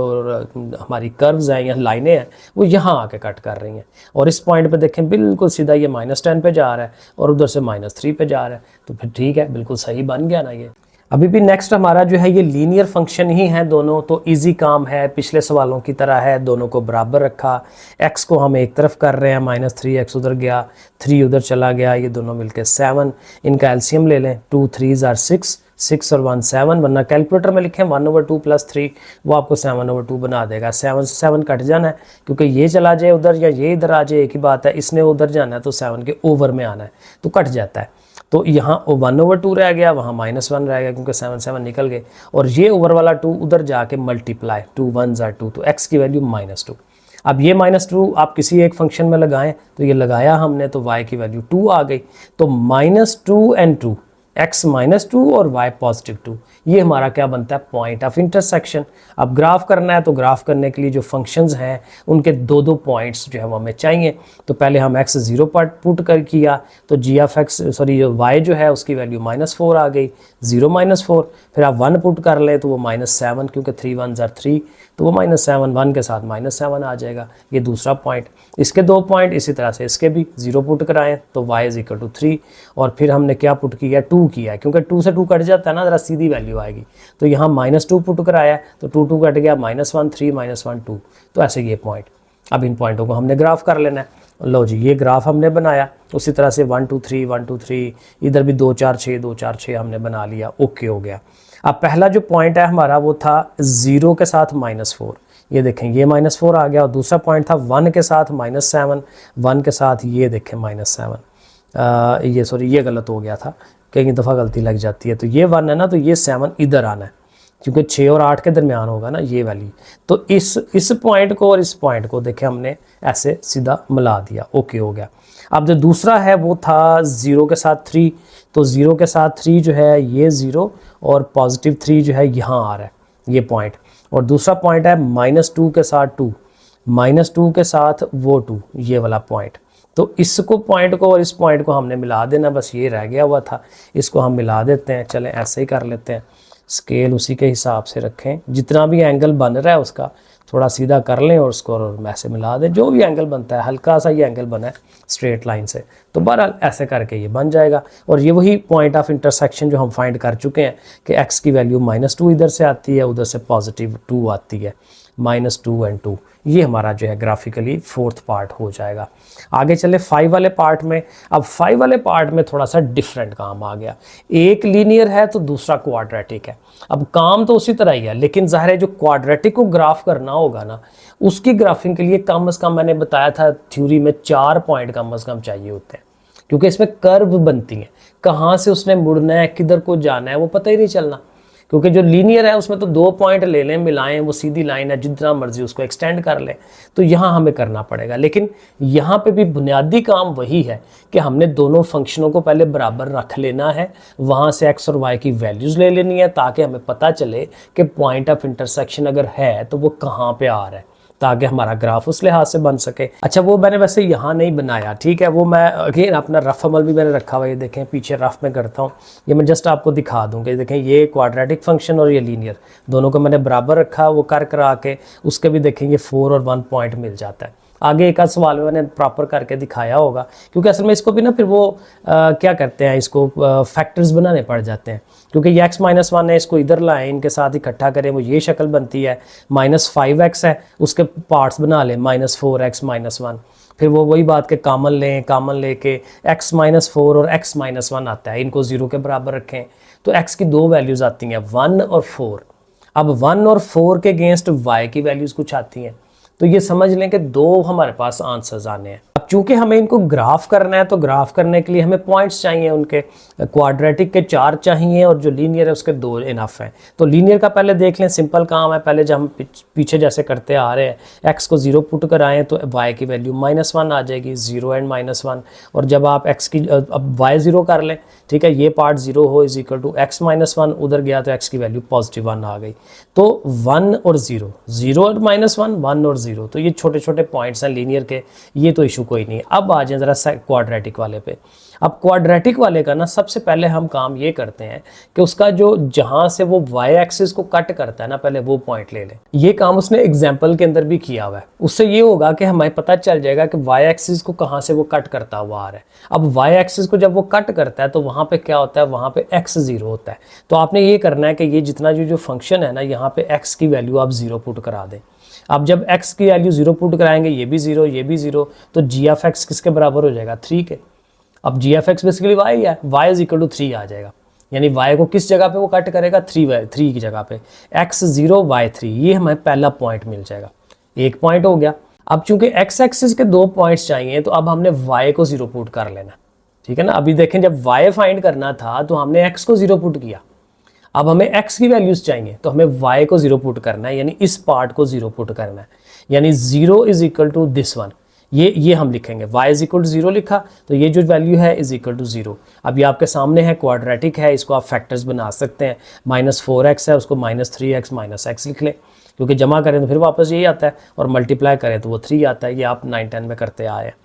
हमारी कर्व्स हैं या लाइनें हैं वो यहाँ आके कट कर रही हैं, और इस पॉइंट पे देखें बिल्कुल सीधा ये -10 पे जा रहा है और उधर से -3 पे जा रहा है, तो फिर ठीक है, बिल्कुल सही बन गया ना ये। अभी भी नेक्स्ट हमारा जो है ये लीनियर फंक्शन ही है दोनों, तो इजी काम है, पिछले सवालों की तरह है, दोनों को बराबर रखा, x को हम एक तरफ कर रहे हैं, -3x उधर गया, 3 उधर चला गया, ये दोनों मिलके 7, इनका एलसीएम ले लें, 2 3s are 6, 6 और 1 7, वरना कैलकुलेटर में लिखें 1/2 + 3, वो आपको 7/2 बना देगा। 7 से 7 कट जाना है क्योंकि ये चला जाए उधर या ये इधर आ जाए, एक ही बात है, इसने उधर जाना है तो 7 के ओवर में आना है, तो कट जाता है। तो यहाँ 1/2 रह गया, वहाँ -1 रह गया क्योंकि 7 7 निकल गए, और ये ओवर वाला 2 उधर जाके मल्टीप्लाई, 2 1s are 2, तो x की वैल्यू -2। अब ये -2 आप किसी एक फंक्शन में लगाएं, तो ये लगाया हमने तो y की वैल्यू 2 आ गई, तो -2 and 2, x -2 और y +2, ये हमारा क्या बनता है, पॉइंट ऑफ इंटरसेक्शन। अब ग्राफ करना है तो ग्राफ करने के लिए जो फंक्शंस हैं उनके दो दो पॉइंट्स जो है वो हमें चाहिए। तो पहले हम x 0 पर पुट कर किया, तो y जो है उसकी वैल्यू -4 आ गई, 0 -4, फिर आप 1 पुट कर लें तो वो -7, क्योंकि 3 1s are 3, तो वो -7, 1 के साथ -7 आ जाएगा, ये दूसरा पॉइंट। इसके दो पॉइंट इसी तरह से इसके भी 0 पुट कराएं तो y = 3, और फिर हमने क्या पुट किया, 2 किया है, क्योंकि 2 से 2 कट जाता है ना, ज़रा सीधी वैल्यू आएगी, तो यहाँ -2 पुट कराया तो 2 2 कट गया, -1 3 -1 2, तो ऐसे ये पॉइंट। अब इन पॉइंटों को हमने ग्राफ कर लेना है। लो जी, ये ग्राफ हमने बनाया, उसी तरह से 1 2 3 1 2 3, इधर भी 2 4 6 2 4 6 हमने बना लिया, ओके हो गया। अब पहला जो पॉइंट है हमारा वो था 0 के साथ -4, ये देखें ये -4 आ गया, और दूसरा पॉइंट था 1 के साथ -7, 1 के साथ ये देखें -7, ये गलत हो गया था, कई दफ़ा गलती लग जाती है, तो ये 1 है ना, तो ये 7 इधर आना है क्योंकि 6 और 8 के दरमियान होगा ना ये वैल्यू, तो इस पॉइंट को और इस पॉइंट को देखें हमने ऐसे सीधा मिला दिया, ओके हो गया। अब जो दूसरा है वो था 0 के साथ 3, तो 0 के साथ 3 जो है ये 0 और +3 जो है यहाँ आ रहा है ये पॉइंट, और दूसरा पॉइंट है -2 के साथ 2, -2 के साथ वो 2, ये वाला पॉइंट। तो इसको पॉइंट को और इस पॉइंट को हमने मिला देना, बस ये रह गया हुआ था, इसको हम मिला देते हैं। चलें ऐसे ही कर लेते हैं, स्केल उसी के हिसाब से रखें, जितना भी एंगल बन रहा है उसका थोड़ा सीधा कर लें और उसको ऐसे मिला दें, जो भी एंगल बनता है, हल्का सा ये एंगल बना है स्ट्रेट लाइन से, तो बहरहाल ऐसे करके ये बन जाएगा। और ये वही पॉइंट ऑफ इंटरसेक्शन जो हम फाइंड कर चुके हैं कि x की वैल्यू -2 इधर से आती है, उधर से +2 आती है, -2 and 2, ये हमारा जो है ग्राफिकली 4th पार्ट हो जाएगा। आगे चले 5 वाले पार्ट में। अब 5 वाले पार्ट में थोड़ा सा डिफरेंट काम आ गया, एक लीनियर है तो दूसरा क्वाड्रेटिक है। अब काम तो उसी तरह ही है, लेकिन ज़ाहिर है जो क्वाड्रेटिक को ग्राफ करना होगा ना, उसकी ग्राफिंग के लिए कम से कम मैंने बताया था थ्योरी में 4 पॉइंट कम से कम चाहिए होते हैं, क्योंकि इसमें कर्व बनती हैं, कहाँ से उसने मुड़ना है, किधर को जाना है, वो पता ही नहीं चलना। क्योंकि जो लीनियर है उसमें तो 2 पॉइंट ले लें, मिलाएं, वो सीधी लाइन है, जितना मर्जी उसको एक्सटेंड कर लें, तो यहाँ हमें करना पड़ेगा। लेकिन यहाँ पे भी बुनियादी काम वही है कि हमने दोनों फंक्शनों को पहले बराबर रख लेना है, वहाँ से x और y की वैल्यूज़ ले लेनी है, ताकि हमें पता चले कि पॉइंट ऑफ इंटरसेक्शन अगर है तो वो कहाँ पे आ रहा है, ताकि हमारा ग्राफ उस लिहाज से बन सके। अच्छा, वो मैंने वैसे यहाँ नहीं बनाया, ठीक है, वो मैं अगेन अपना रफ अमल भी मैंने रखा हुआ है, ये देखें पीछे रफ में करता हूँ, ये मैं जस्ट आपको दिखा दूँगा। ये देखें, ये क्वाड्रेटिक फंक्शन और ये लीनियर, दोनों को मैंने बराबर रखा, वो कर करा के उसके भी देखेंगे 4 और 1 पॉइंट मिल जाता है। आगे एक आध सवाल में मैंने प्रॉपर करके दिखाया होगा, क्योंकि असल में इसको भी ना फिर वो क्या करते हैं, इसको फैक्टर्स बनाने पड़ जाते हैं, क्योंकि ये x -1 है, इसको इधर लाएं, इनके साथ इकट्ठा करें, वो ये शक्ल बनती है। -5x है, उसके पार्ट्स बना लें, -4x -1, फिर वो वही बात के कामन लें, कामन लेके x -4 और x -1 आता है, इनको 0 के बराबर रखें, तो x की 2 वैल्यूज़ आती हैं, 1 और 4। अब 1 और 4 के अगेंस्ट y की वैल्यूज़ कुछ आती हैं, तो ये समझ लें कि 2 हमारे पास आंसर्स आने हैं। अब चूंकि हमें इनको ग्राफ करना है तो ग्राफ करने के लिए हमें पॉइंट्स चाहिए, उनके क्वाड्रेटिक के 4 चाहिए और जो लीनियर है उसके 2 इनफ हैं। तो लीनियर का पहले देख लें, सिंपल काम है। पहले जब हम पीछे जैसे करते आ रहे हैं x को 0 पुट कराएं तो y की वैल्यू -1 आ जाएगी, 0 एंड -1। और जब आप x की अब y 0 कर लें, ठीक है, ये पार्ट 0 हो इज इक्वल टू x -1, उधर गया तो x की वैल्यू +1 आ गई। तो 1 और 0, 0 और -1, 1 और 0, तो ये छोटे छोटे पॉइंट्स हैं लीनियर के, ये तो इशू कोई नहीं है। अब आ जाए ज़रा क्वाड्रेटिक वाले पे। अब क्वाड्रेटिक वाले का ना सबसे पहले हम काम ये करते हैं कि उसका जो जहाँ से वो y एक्सिस को कट करता है ना, पहले वो पॉइंट ले लें। ये काम उसने एग्जाम्पल के अंदर भी किया हुआ है। उससे ये होगा कि हमें पता चल जाएगा कि y एक्सिस को कहाँ से वो कट करता हुआ आ रहा है। अब y एक्सिस को जब वो कट करता है तो वहाँ पे क्या होता है, वहाँ पे x 0 होता है। तो आपने ये करना है कि ये जितना जो फंक्शन है ना, यहाँ पे x की वैल्यू आप 0 पुट करा दें। अब जब x की वैल्यू 0 पुट कराएंगे, ये भी 0, ये भी 0, तो g ऑफ x किसके बराबर हो जाएगा, 3 के। अब g of x basically y है, y इज इक्वल टू 3 आ जाएगा। यानी y को किस जगह पे वो कट करेगा, 3 की जगह पे, x 0 y 3, ये हमें पहला पॉइंट मिल जाएगा। एक पॉइंट हो गया। अब चूंकि x एक्सिस के 2 पॉइंट्स चाहिए तो अब हमने y को 0 पुट कर लेना, ठीक है ना। अभी देखें, जब y फाइंड करना था तो हमने x को 0 पुट किया। अब हमें x की वैल्यूज चाहिए तो हमें y को 0 पुट करना है, यानी इस पार्ट को 0 पुट करना है। यानी 0 is equal to this one, ये हम लिखेंगे, y इज इक्वल टू 0 लिखा तो ये जो वैल्यू है इज इक्वल टू 0। अब ये आपके सामने है, क्वाड्रेटिक है, इसको आप फैक्टर्स बना सकते हैं। -4x है, उसको -3x -x लिख लें, क्योंकि जमा करें तो फिर वापस यही आता है, और मल्टीप्लाई करें तो वो 3 आता है। ये आप 9-10 में करते आए हैं।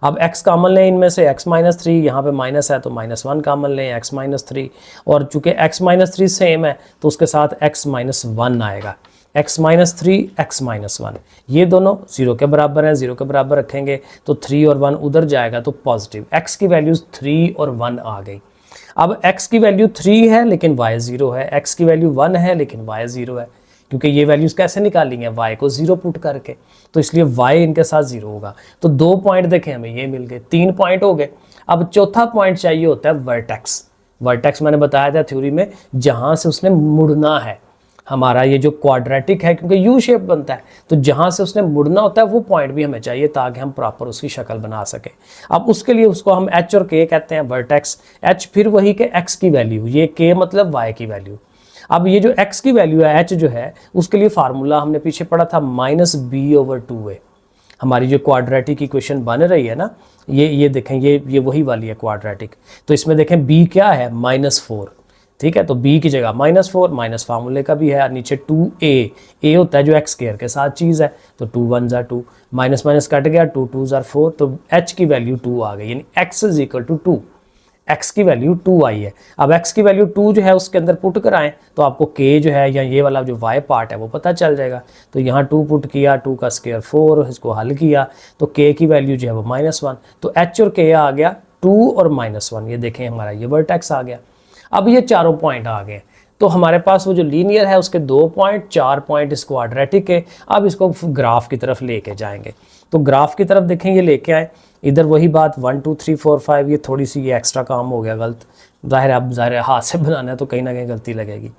अब x कॉमन लें इनमें से, x -3, यहाँ पे माइनस है तो -1 कॉमन लें, x -3, और चूंकि x -3 सेम है तो उसके साथ x -1 आएगा, x -3 x -1, ये दोनों 0 के बराबर हैं। 0 के बराबर रखेंगे तो 3 और 1 उधर जाएगा तो पॉजिटिव, x की वैल्यूज 3 और 1 आ गई। अब x की वैल्यू 3 है लेकिन y 0 है, x की वैल्यू 1 है लेकिन y 0 है, क्योंकि ये वैल्यूज़ कैसे निकालेंगे, y को 0 पुट करके, तो इसलिए y इनके साथ 0 होगा। तो 2 पॉइंट देखें हमें ये मिल गए, 3 पॉइंट हो गए। अब चौथा पॉइंट चाहिए होता है वर्टेक्स। वर्टेक्स मैंने बताया था थ्योरी में, जहाँ से उसने मुड़ना है। हमारा ये जो क्वाड्रेटिक है, क्योंकि यू शेप बनता है, तो जहाँ से उसने मुड़ना होता है वो पॉइंट भी हमें चाहिए ताकि हम प्रॉपर उसकी शक्ल बना सकें। अब उसके लिए उसको हम h और k कहते हैं, वर्टेक्स। h फिर वही के x की वैल्यू, ये k मतलब y की वैल्यू। अब ये जो x की वैल्यू है, h जो है, उसके लिए फार्मूला हमने पीछे पढ़ा था -b/2a। हमारी जो क्वाड्रेटिक इक्वेशन बन रही है ना, ये देखें, ये वही वाली है क्वाड्रेटिक। तो इसमें देखें b क्या है, -4, ठीक है। तो b की जगह -4, माइनस फार्मूले का भी है, और नीचे 2a होता है जो x स्क्वायर के साथ चीज़ है, तो 2 1 ज़ा 2, माइनस माइनस कट गया, 2 2 ज़ा 4, तो h की वैल्यू 2 आ गई, यानी x is equal to 2, x की वैल्यू 2 आई है। अब x की वैल्यू 2 जो है उसके अंदर पुट कराएं तो आपको k जो है, या ये वाला जो y पार्ट है वो पता चल जाएगा। तो यहाँ 2 पुट किया, 2 का स्क्वायर 4, इसको हल किया तो k की वैल्यू जो है वो -1, तो h और k आ गया 2 और -1, ये देखें हमारा ये वर्टेक्स आ गया। अब ये चारों पॉइंट आ गए, तो हमारे पास वो जो लीनियर है उसके 2 पॉइंट, 4 पॉइंट इस क्वाड्रेटिक के। अब इसको ग्राफ की तरफ लेके जाएंगे, तो ग्राफ की तरफ देखें, ये लेके आए, इधर वही बात 1 2 3 4 5, ये थोड़ी सी ये एक्स्ट्रा काम हो गया गलत, ज़ाहिर है, अब ज़ाहिर है हाथ से बनाना है तो कहीं ना कहीं गलती लगेगी।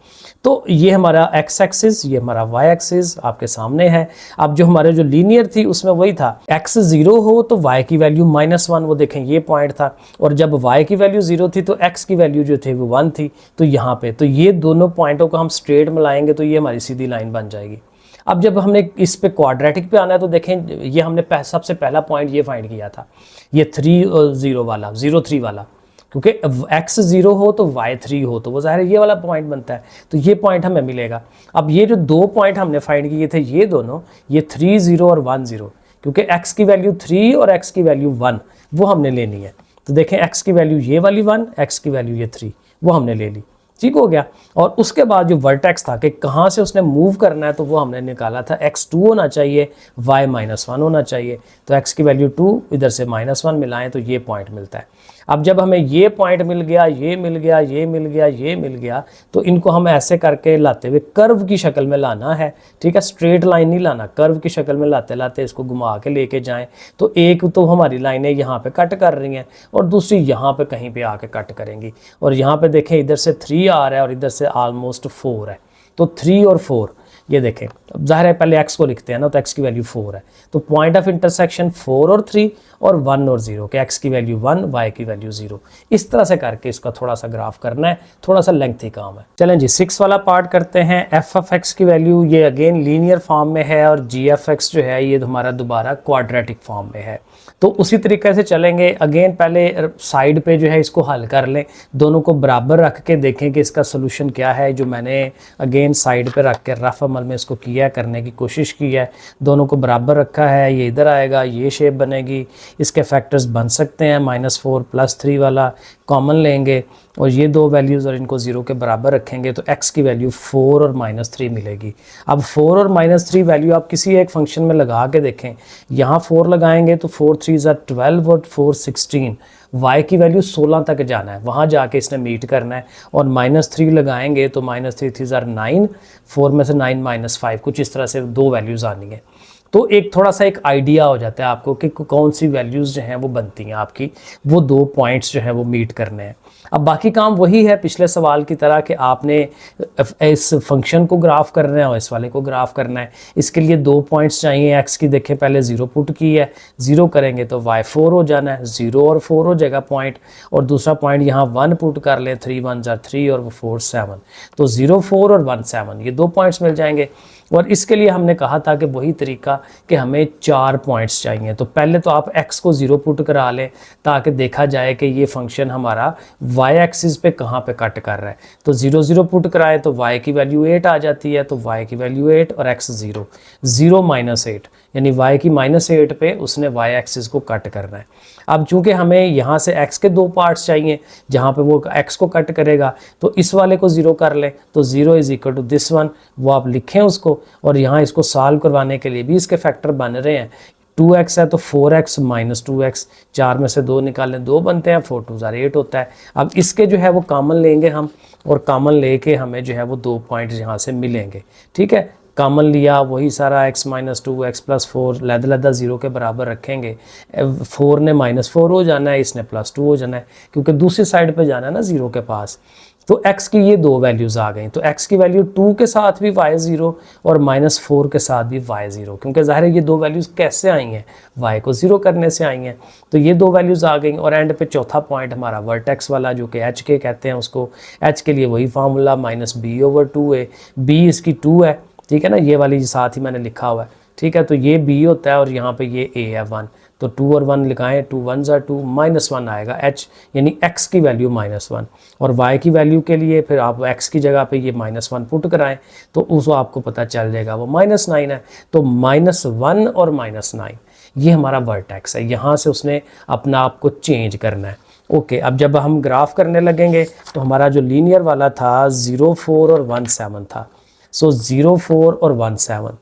तो ये हमारा x एक्सिस, ये हमारा y एक्सिस आपके सामने है। अब जो हमारे जो लीनियर थी उसमें वही था, x 0 हो तो y की वैल्यू -1, वो देखें ये पॉइंट था, और जब y की वैल्यू 0 थी तो x की वैल्यू जो थी वो 1 थी। तो यहाँ पे तो ये दोनों पॉइंटों को हम स्ट्रेट मिलाएंगे तो ये हमारी सीधी लाइन बन जाएगी। अब जब हमने इस पे क्वाड्रेटिक पे आना है तो देखें, ये हमने सबसे पहला पॉइंट ये फाइंड किया था, ये 3 0 वाला, 0 3 वाला, क्योंकि x 0 हो तो y 3 हो तो वो ज़ाहिर है ये वाला पॉइंट बनता है, तो ये पॉइंट हमें मिलेगा। अब ये जो 2 पॉइंट हमने फाइंड किए थे, ये दोनों, ये 3 0 और 1 0, क्योंकि x की वैल्यू 3 और x की वैल्यू 1 वो हमने लेनी है। तो देखें x की वैल्यू ये वाली 1, x की वैल्यू ये 3, वो हमने ले ली, ठीक हो गया। और उसके बाद जो वर्टेक्स था कि कहाँ से उसने मूव करना है, तो वो हमने निकाला था x 2 होना चाहिए, y -1 होना चाहिए। तो x की वैल्यू 2, इधर से -1 मिलाएं तो ये पॉइंट मिलता है। अब जब हमें ये पॉइंट मिल गया, ये मिल गया, ये मिल गया, ये मिल गया, तो इनको हम ऐसे करके लाते हुए कर्व की शक्ल में लाना है, ठीक है, स्ट्रेट लाइन नहीं लाना, कर्व की शक्ल में लाते लाते इसको घुमा के लेके जाएं। तो एक तो हमारी लाइनें यहाँ पे कट कर रही हैं और दूसरी यहाँ पे कहीं पे आके कट करेंगी, और यहाँ पे देखें इधर से 3 आ रहा है और इधर से ऑलमोस्ट 4 है, तो 3 और 4, ये देखें, अब जाहिर है पहले x को लिखते हैं ना, तो x की वैल्यू 4 है, तो पॉइंट ऑफ इंटरसेक्शन 4 और 3 और 1 और 0 के x की वैल्यू 1, y की वैल्यू 0। इस तरह से करके इसका थोड़ा सा ग्राफ करना है, थोड़ा सा लेंथी काम है। चलें जी 6 वाला पार्ट करते हैं। f ऑफ x की वैल्यू ये अगेन लीनियर फॉर्म में है और g ऑफ x जो है ये हमारा दोबारा क्वाड्रेटिक फॉर्म में है। तो उसी तरीके से चलेंगे। अगेन पहले साइड पे जो है इसको हल कर लें, दोनों को बराबर रख के देखें कि इसका सोल्यूशन क्या है, जो मैंने अगेन साइड पे रख के रफ अमल में इसको किया, करने की कोशिश की है। दोनों को बराबर रखा है, ये इधर आएगा, ये शेप बनेगी, इसके फैक्टर्स बन सकते हैं। -4 +3 वाला कॉमन लेंगे और ये दो वैल्यूज़ और इनको 0 के बराबर रखेंगे तो x की वैल्यू 4 और -3 मिलेगी। अब 4 और -3 वैल्यू आप किसी एक फंक्शन में लगा के देखें, यहाँ 4 लगाएंगे तो 4 3 12 और 4 16, y की वैल्यू 16 तक जाना है, वहाँ जाके इसने मीट करना है। और -3 लगाएंगे तो -3 3 9, 4 में से 9 -5, कुछ इस तरह से दो वैल्यूज़ आनी है। तो एक थोड़ा सा एक आइडिया हो जाता है आपको कि कौन सी वैल्यूज़ जो हैं वो बनती हैं आपकी, वो दो पॉइंट्स जो हैं वो मीट करने हैं। अब बाकी काम वही है पिछले सवाल की तरह कि आपने इस फंक्शन को ग्राफ करना है और इस वाले को ग्राफ करना है। इसके लिए दो पॉइंट्स चाहिए। x की देखें पहले 0 पुट की है, 0 करेंगे तो y 4 हो जाना है, 0 और 4 हो जाएगा पॉइंट, और दूसरा पॉइंट यहाँ 1 पुट कर लें, 3 1 3 और 4 7, तो 0 4 और 1 7 ये दो पॉइंट्स मिल जाएंगे। और इसके लिए हमने कहा था कि वही तरीका कि हमें 4 पॉइंट्स चाहिए। तो पहले तो आप x को 0 पुट करा लें ताकि देखा जाए कि ये फंक्शन हमारा y एक्सिस पे कहाँ पे कट कर रहा है। तो 0 0 पुट कराएं तो y की वैल्यू 8 आ जाती है, तो y की वैल्यू 8 और x 0 0 -8, यानी y की -8 पे उसने y एक्सिस को कट करना है। अब चूंकि हमें यहाँ से x के दो पार्ट्स चाहिए जहाँ पे वो x को कट करेगा, तो इस वाले को 0 कर लें, तो 0 = दिस वन, वो आप लिखें उसको। और यहाँ इसको सॉल्व करवाने के लिए भी इसके फैक्टर बन रहे हैं। 2x है तो 4x - 2x, 4 में से 2 निकालें, 2 बनते हैं, 4 2 8 होता है। अब इसके जो है वो कॉमन लेंगे हम, और कॉमन लेके हमें जो है वो 2 पॉइंट यहाँ से मिलेंगे। ठीक है, कॉमन लिया, वही सारा x - 2 x + 4 लहदा 0 के बराबर रखेंगे। 4 ने -4 हो जाना है, इसने +2 हो जाना है, क्योंकि दूसरी साइड पे जाना है ना 0 के पास। तो x की ये दो वैल्यूज़ आ गई, तो x की वैल्यू 2 के साथ भी y 0 और -4 के साथ भी y 0, क्योंकि ज़ाहिर है ये दो वैल्यूज़ कैसे आई हैं, y को 0 करने से आई हैं। तो ये दो वैल्यूज़ आ गई। और एंड पे चौथा पॉइंट हमारा वर्टेक्स वाला, जो कि h के कहते हैं उसको, h के लिए वही फार्मूला -b/2a, b इसकी 2 है, ठीक है ना, ये वाली साथ ही मैंने लिखा हुआ है, ठीक है। तो ये b होता है और यहाँ पे ये a है 1, तो 2 और 1 लिखाएं, 2 1 2 -1 आएगा h, यानी x की वैल्यू -1। और y की वैल्यू के लिए फिर आप x की जगह पे ये -1 पुट कराएं तो उसको आपको पता चल जाएगा वो -9 है। तो -1 और -9 ये हमारा वर्टेक्स है, यहाँ से उसने अपना आप को चेंज करना है। ओके, अब जब हम ग्राफ करने लगेंगे तो हमारा जो लीनियर वाला था 0 4 और 1 7 था। सो 0 4 और 1 7,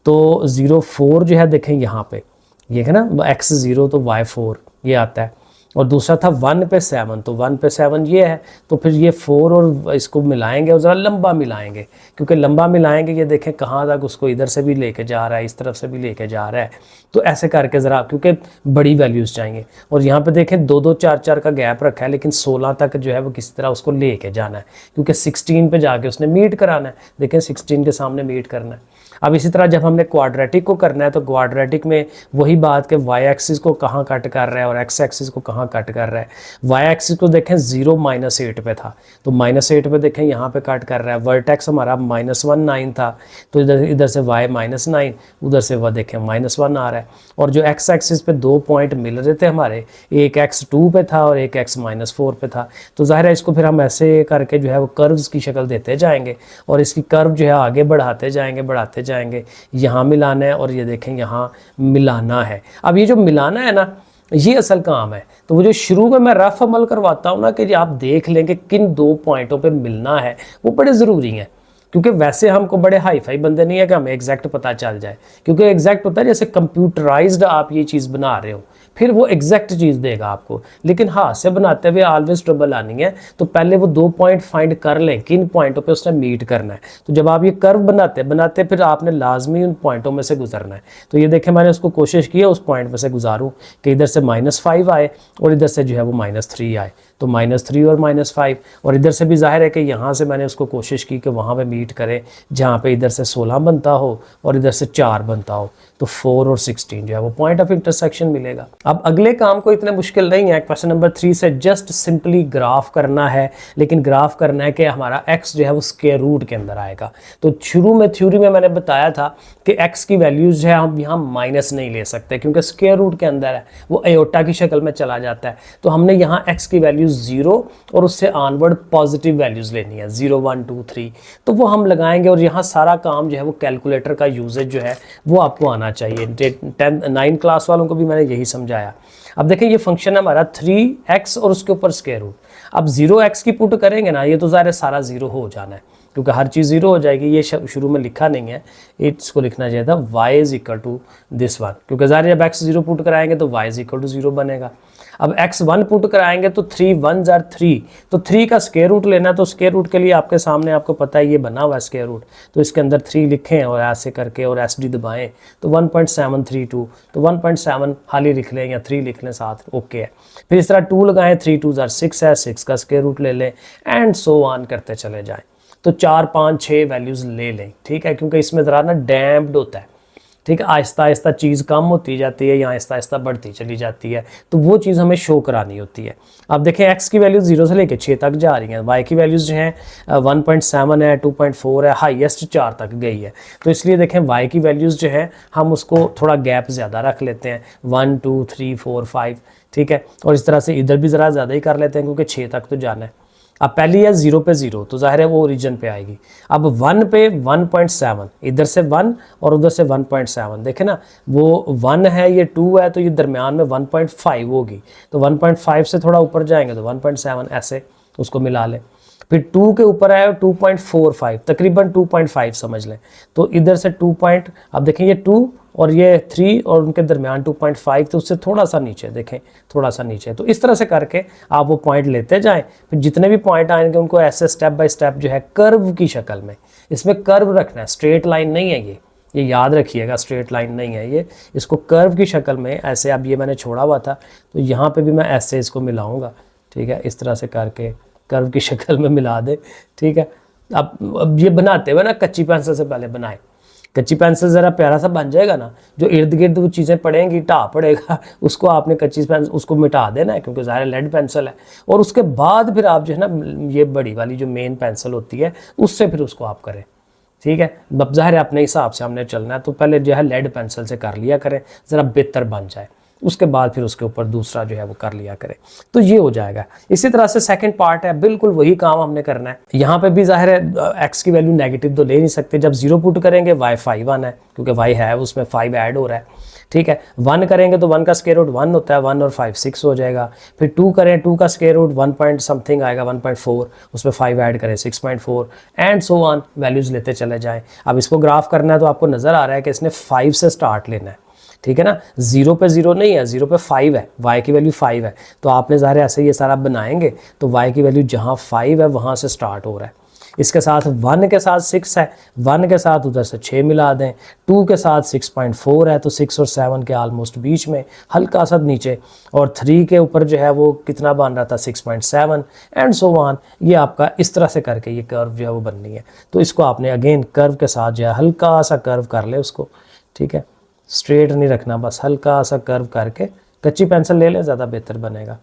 तो 0 4 जो है देखें यहाँ पे, ये है ना x 0 तो y 4 ये आता है, और दूसरा था 1 पे 7, तो 1 पे 7 ये है। तो फिर ये 4 और इसको मिलाएंगे और ज़रा लंबा मिलाएंगे, क्योंकि लंबा मिलाएंगे ये देखें कहाँ तक उसको इधर से भी लेके जा रहा है, इस तरफ से भी लेके जा रहा है। तो ऐसे करके ज़रा, क्योंकि बड़ी वैल्यूज़ चाहिए। और यहाँ पे देखें 2 2 4 4 का गैप रखा है, लेकिन 16 तक जो है वो किसी तरह उसको लेके जाना है, क्योंकि 16 पे जाके उसने मीट कराना है। देखें 16 के सामने मीट करना है। अब इसी तरह जब हमने क्वाड्रेटिक को करना है तो क्वाड्रेटिक में वही बात कि y एक्सिस को कहाँ कट कर रहा है और x एक्सिस को कहाँ कट कर रहा है। y एक्सिस को देखें 0 -8 पे था, तो -8 पे देखें यहाँ पे कट कर रहा है। वर्टेक्स हमारा -1 9 था, तो इधर से y -9, उधर से वह देखें -1 आ रहा है। और जो x एक्सिस पे दो पॉइंट मिल रहे थे हमारे, एक x 2 पे था और एक x -4 पे था। तो ज़ाहिर है इसको फिर हम ऐसे करके जो है वो कर्व्स की शक्ल देते जाएंगे और इसकी कर्व जो है आगे बढ़ाते जाएंगे, यहाँ मिलाना है और ये देखें यहाँ मिलाना है। अब ये जो मिलाना है ना, ये असल काम है। तो वो जो शुरू में मैं रफ अमल करवाता हूँ ना कि आप देख लें कि किन दो पॉइंटों पे मिलना है, वो बड़े ज़रूरी हैं, क्योंकि वैसे हमको बड़े हाई फाई बंदे नहीं है कि हमें एग्जैक्ट पता चल जाए, क्योंकि एग्जैक्ट होता है जैसे कंप्यूटराइज्ड आप ये चीज़ बना रहे हो, फिर वो एग्जैक्ट चीज़ देगा आपको। लेकिन हाथ से बनाते हुए ऑलवेज ट्रबल आनी है, तो पहले वो 2 पॉइंट फाइंड कर लें किन पॉइंटों पे उसने मीट करना है। तो जब आप ये कर्व बनाते बनाते फिर आपने लाजमी उन पॉइंटों में से गुजरना है। तो ये देखें मैंने उसको कोशिश की है उस पॉइंट में से गुजारूँ कि इधर से -5 आए और इधर से जो है वो -3 आए, तो -3 और -5, और इधर से भी जाहिर है कि यहाँ से मैंने उसको कोशिश की कि वहाँ पे मीट करे जहाँ पे इधर से 16 बनता हो और इधर से 4 बनता हो, तो 4 और 16 जो है वो पॉइंट ऑफ इंटरसेक्शन मिलेगा। अब अगले काम को इतने मुश्किल नहीं है, क्वेश्चन नंबर 3 से जस्ट सिंपली ग्राफ करना है, लेकिन ग्राफ करना है कि हमारा x जो है वो स्क्वायर रूट के अंदर आएगा। तो शुरू में थ्योरी में मैंने बताया था कि x की वैल्यूज जो है हम यहाँ माइनस नहीं ले सकते क्योंकि स्क्वायर रूट के अंदर है, वो एयोटा की शक्ल में चला जाता है। तो हमने यहाँ x की वैल्यूज 0 और उससे ऑनवर्ड पॉजिटिव वैल्यूज लेनी है 0 1 2 3, तो वो हम लगाएंगे और यहाँ सारा काम जो है वो कैलकुलेटर का यूजेज जो है वो आपको आना चाहिए। 9 क्लास वालों को भी मैंने यही समझाया। अब देखें ये फंक्शन है हमारा 3x और उसके ऊपर स्क्वायर रूट। अब 0x की पुट करेंगे ना, ये तो ज़ाहिर है सारा 0 हो जाना है क्योंकि हर चीज़ 0 हो जाएगी। ये शुरू में लिखा नहीं है, इसको लिखना चाहिए था y is equal to this one, क्योंकि ज़ाहिर जब x 0 पुट कराएंगे तो y इज इक्वल टू 0 बनेगा। अब x 1 पुट कराएंगे तो 3 1 जार 3, तो 3 का स्क्वायर रूट लेना है। तो स्क्वायर रूट के लिए आपके सामने आपको पता है ये बना हुआ है स्क्वायर रूट, तो इसके अंदर 3 लिखें और ऐसे करके और SD दबाएं तो 1.732, तो 1.7 खाली लिख लें या 3 लिख लें साथ, ओके है। फिर इस तरह 2 लगाएं, 3 2 जार 6 है, 6 का स्क्वायर रूट ले लें एंड सो ऑन करते चले जाएं। तो 4 5 6 वैल्यूज़ ले लें, ठीक है, क्योंकि इसमें ज़रा ना डैम्प्ड होता है, ठीक है, आहिस्ता आहिस्ता चीज़ कम होती जाती है या आहिस्ता आहिस्ता बढ़ती चली जाती है, तो वो चीज़ हमें शो करानी होती है। अब देखें x की वैल्यूज़ 0 से लेकर 6 तक जा रही हैं, y की वैल्यूज़ जो हैं 1.7 है, 2.4 है, हाईएस्ट 4 तक गई है। तो इसलिए देखें y की वैल्यूज़ जो है हम उसको थोड़ा गैप ज़्यादा रख लेते हैं, 1 2 3 4 5, ठीक है, और इस तरह से इधर भी ज़रा ज़्यादा ही कर लेते हैं क्योंकि 6 तक तो जाना है। अब पहली है 0 पे 0, तो जाहिर है वो ओरिजिन पे आएगी। अब 1 पे 1.7, इधर से 1 और उधर से 1.7, देखें ना वो 1 है ये 2 है, तो ये दरमियान में 1.5 होगी, तो 1.5 से थोड़ा ऊपर जाएंगे तो 1.7, ऐसे उसको मिला लें। फिर 2 के ऊपर आया 2.45, तकरीबन 2.5 समझ लें, तो इधर से 2 पॉइंट, अब देखें ये 2 और ये 3 और उनके दरमियान 2.5, तो उससे थोड़ा सा नीचे, देखें थोड़ा सा नीचे। तो इस तरह से करके आप वो पॉइंट लेते जाएं, फिर जितने भी पॉइंट आएंगे उनको ऐसे स्टेप बाय स्टेप जो है कर्व की शक्ल में, इसमें कर्व रखना है, स्ट्रेट लाइन नहीं है ये याद रखिएगा, स्ट्रेट लाइन नहीं है ये, इसको कर्व की शक्ल में ऐसे। अब ये मैंने छोड़ा हुआ था तो यहाँ पे भी मैं ऐसे इसको मिलाऊंगा, ठीक है, इस तरह से करके कर्व की शक्ल में मिला दे, ठीक है। अब ये बनाते हुए ना कच्ची पेंसिल से पहले बनाए, कच्ची पेंसिल ज़रा प्यारा सा बन जाएगा ना, जो इर्द गिर्द वो चीज़ें पड़ेंगी, टा पड़ेगा, उसको आपने कच्ची पेंसिल उसको मिटा देना है क्योंकि ज़ाहिर लेड पेंसिल है। और उसके बाद फिर आप जो है ना ये बड़ी वाली जो मेन पेंसिल होती है उससे फिर उसको आप करें, ठीक है। अब ज़ाहिर अपने हिसाब से हमने चलना है, तो पहले जो है लेड पेंसिल से कर लिया करें, ज़रा बेहतर बन जाए, उसके बाद फिर उसके ऊपर दूसरा जो है वो कर लिया करें, तो ये हो जाएगा। इसी तरह से सेकंड पार्ट है, बिल्कुल वही काम हमने करना है। यहाँ पे भी जाहिर है x की वैल्यू नेगेटिव तो ले नहीं सकते, जब 0 पुट करेंगे y 5 1 है क्योंकि y है उसमें 5 ऐड हो रहा है, ठीक है। 1 करेंगे तो 1 का स्क्वायर रूट 1 होता है, 1 और 5 6 हो जाएगा। फिर 2 करें, 2 का स्क्वायर रूट 1 पॉइंट समथिंग आएगा 1.4, उसमें 5 ऐड करें 6.4 एंड सो ऑन, वैल्यूज़ लेते चले जाएँ। अब इसको ग्राफ करना है तो आपको नज़र आ रहा है कि इसने 5 से स्टार्ट लेना है, ठीक है ना, 0 पे 0 नहीं है, 0 पे 5 है, y की वैल्यू 5 है, तो आपने ज़ाहिर ऐसे ये सारा बनाएंगे तो y की वैल्यू जहाँ 5 है वहाँ से स्टार्ट हो रहा है। इसके साथ 1 के साथ 6 है, 1 के साथ उधर से 6 मिला दें, 2 के साथ 6.4 है, तो 6 और 7 के ऑलमोस्ट बीच में, हल्का सा नीचे, और 3 के ऊपर जो है वो कितना बन रहा था 6.7 एंड सो ऑन। ये आपका इस तरह से करके ये कर्व जो है वो बननी है। तो इसको आपने अगेन कर्व के साथ जो है हल्का सा कर्व कर ले उसको, ठीक है, स्ट्रेट नहीं रखना, बस हल्का सा कर्व करके, कच्ची पेंसिल ले लें ज़्यादा बेहतर बनेगा,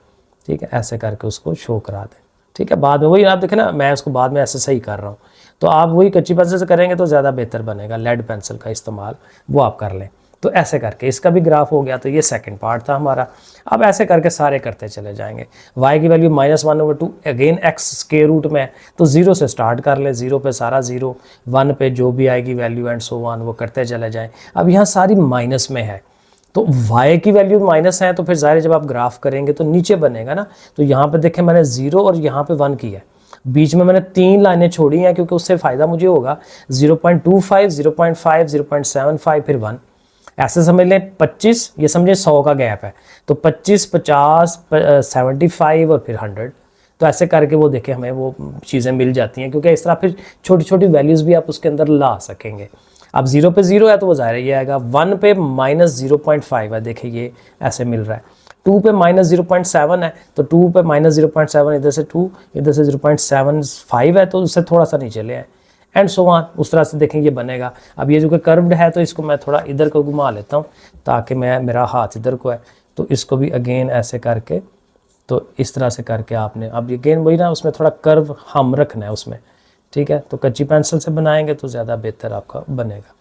ठीक है, ऐसे करके उसको शो करा दें, ठीक है। बाद में वही आप देखें ना, मैं उसको बाद में ऐसे सही कर रहा हूँ, तो आप वही कच्ची पेंसिल से करेंगे तो ज़्यादा बेहतर बनेगा, लेड पेंसिल का इस्तेमाल वो आप कर लें। तो ऐसे करके इसका भी ग्राफ हो गया, तो ये सेकंड पार्ट था हमारा। अब ऐसे करके सारे करते चले जाएंगे। y की वैल्यू -1/2, अगेन x स्क्वायर रूट में है तो 0 से स्टार्ट कर लें, 0 पे सारा 0, 1 पे जो भी आएगी वैल्यू एंड सो ऑन, वो करते चले जाएं। अब यहाँ सारी माइनस में है, तो y की वैल्यू माइनस है, तो फिर ज़ाहिर जब आप ग्राफ करेंगे तो नीचे बनेगा ना। तो यहाँ पे देखें मैंने 0 और यहाँ पे 1 की है, बीच में मैंने 3 लाइनें छोड़ी हैं क्योंकि उससे फ़ायदा मुझे होगा 0.25, 0.5, 0.75 फिर 1, ऐसे समझ लें 25, ये समझे 100 का गैप है, तो 25, 50, 75 और फिर 100। तो ऐसे करके वो देखें हमें वो चीज़ें मिल जाती हैं, क्योंकि इस तरह फिर छोटी छोटी वैल्यूज़ भी आप उसके अंदर ला सकेंगे। अब 0 पे 0 है तो वो ज़ाहिर है ये आएगा। 1 पे -0.5 है, देखिए ये ऐसे मिल रहा है। 2 पे -0.7 है, तो 2 पे -0.7, इधर से 2, इधर से 0.75 है, तो उससे थोड़ा सा नीचे ले आए, एंड सो ऑन। उस तरह से देखें ये बनेगा। अब ये जो कि कर्व्ड है, तो इसको मैं थोड़ा इधर को घुमा लेता हूँ ताकि मेरा हाथ इधर को है, तो इसको भी अगेन ऐसे करके, तो इस तरह से करके आपने, अब अगेन वही ना, उसमें थोड़ा कर्व हम रखना है उसमें, ठीक है। तो कच्ची पेंसिल से बनाएंगे तो ज़्यादा बेहतर आपका बनेगा,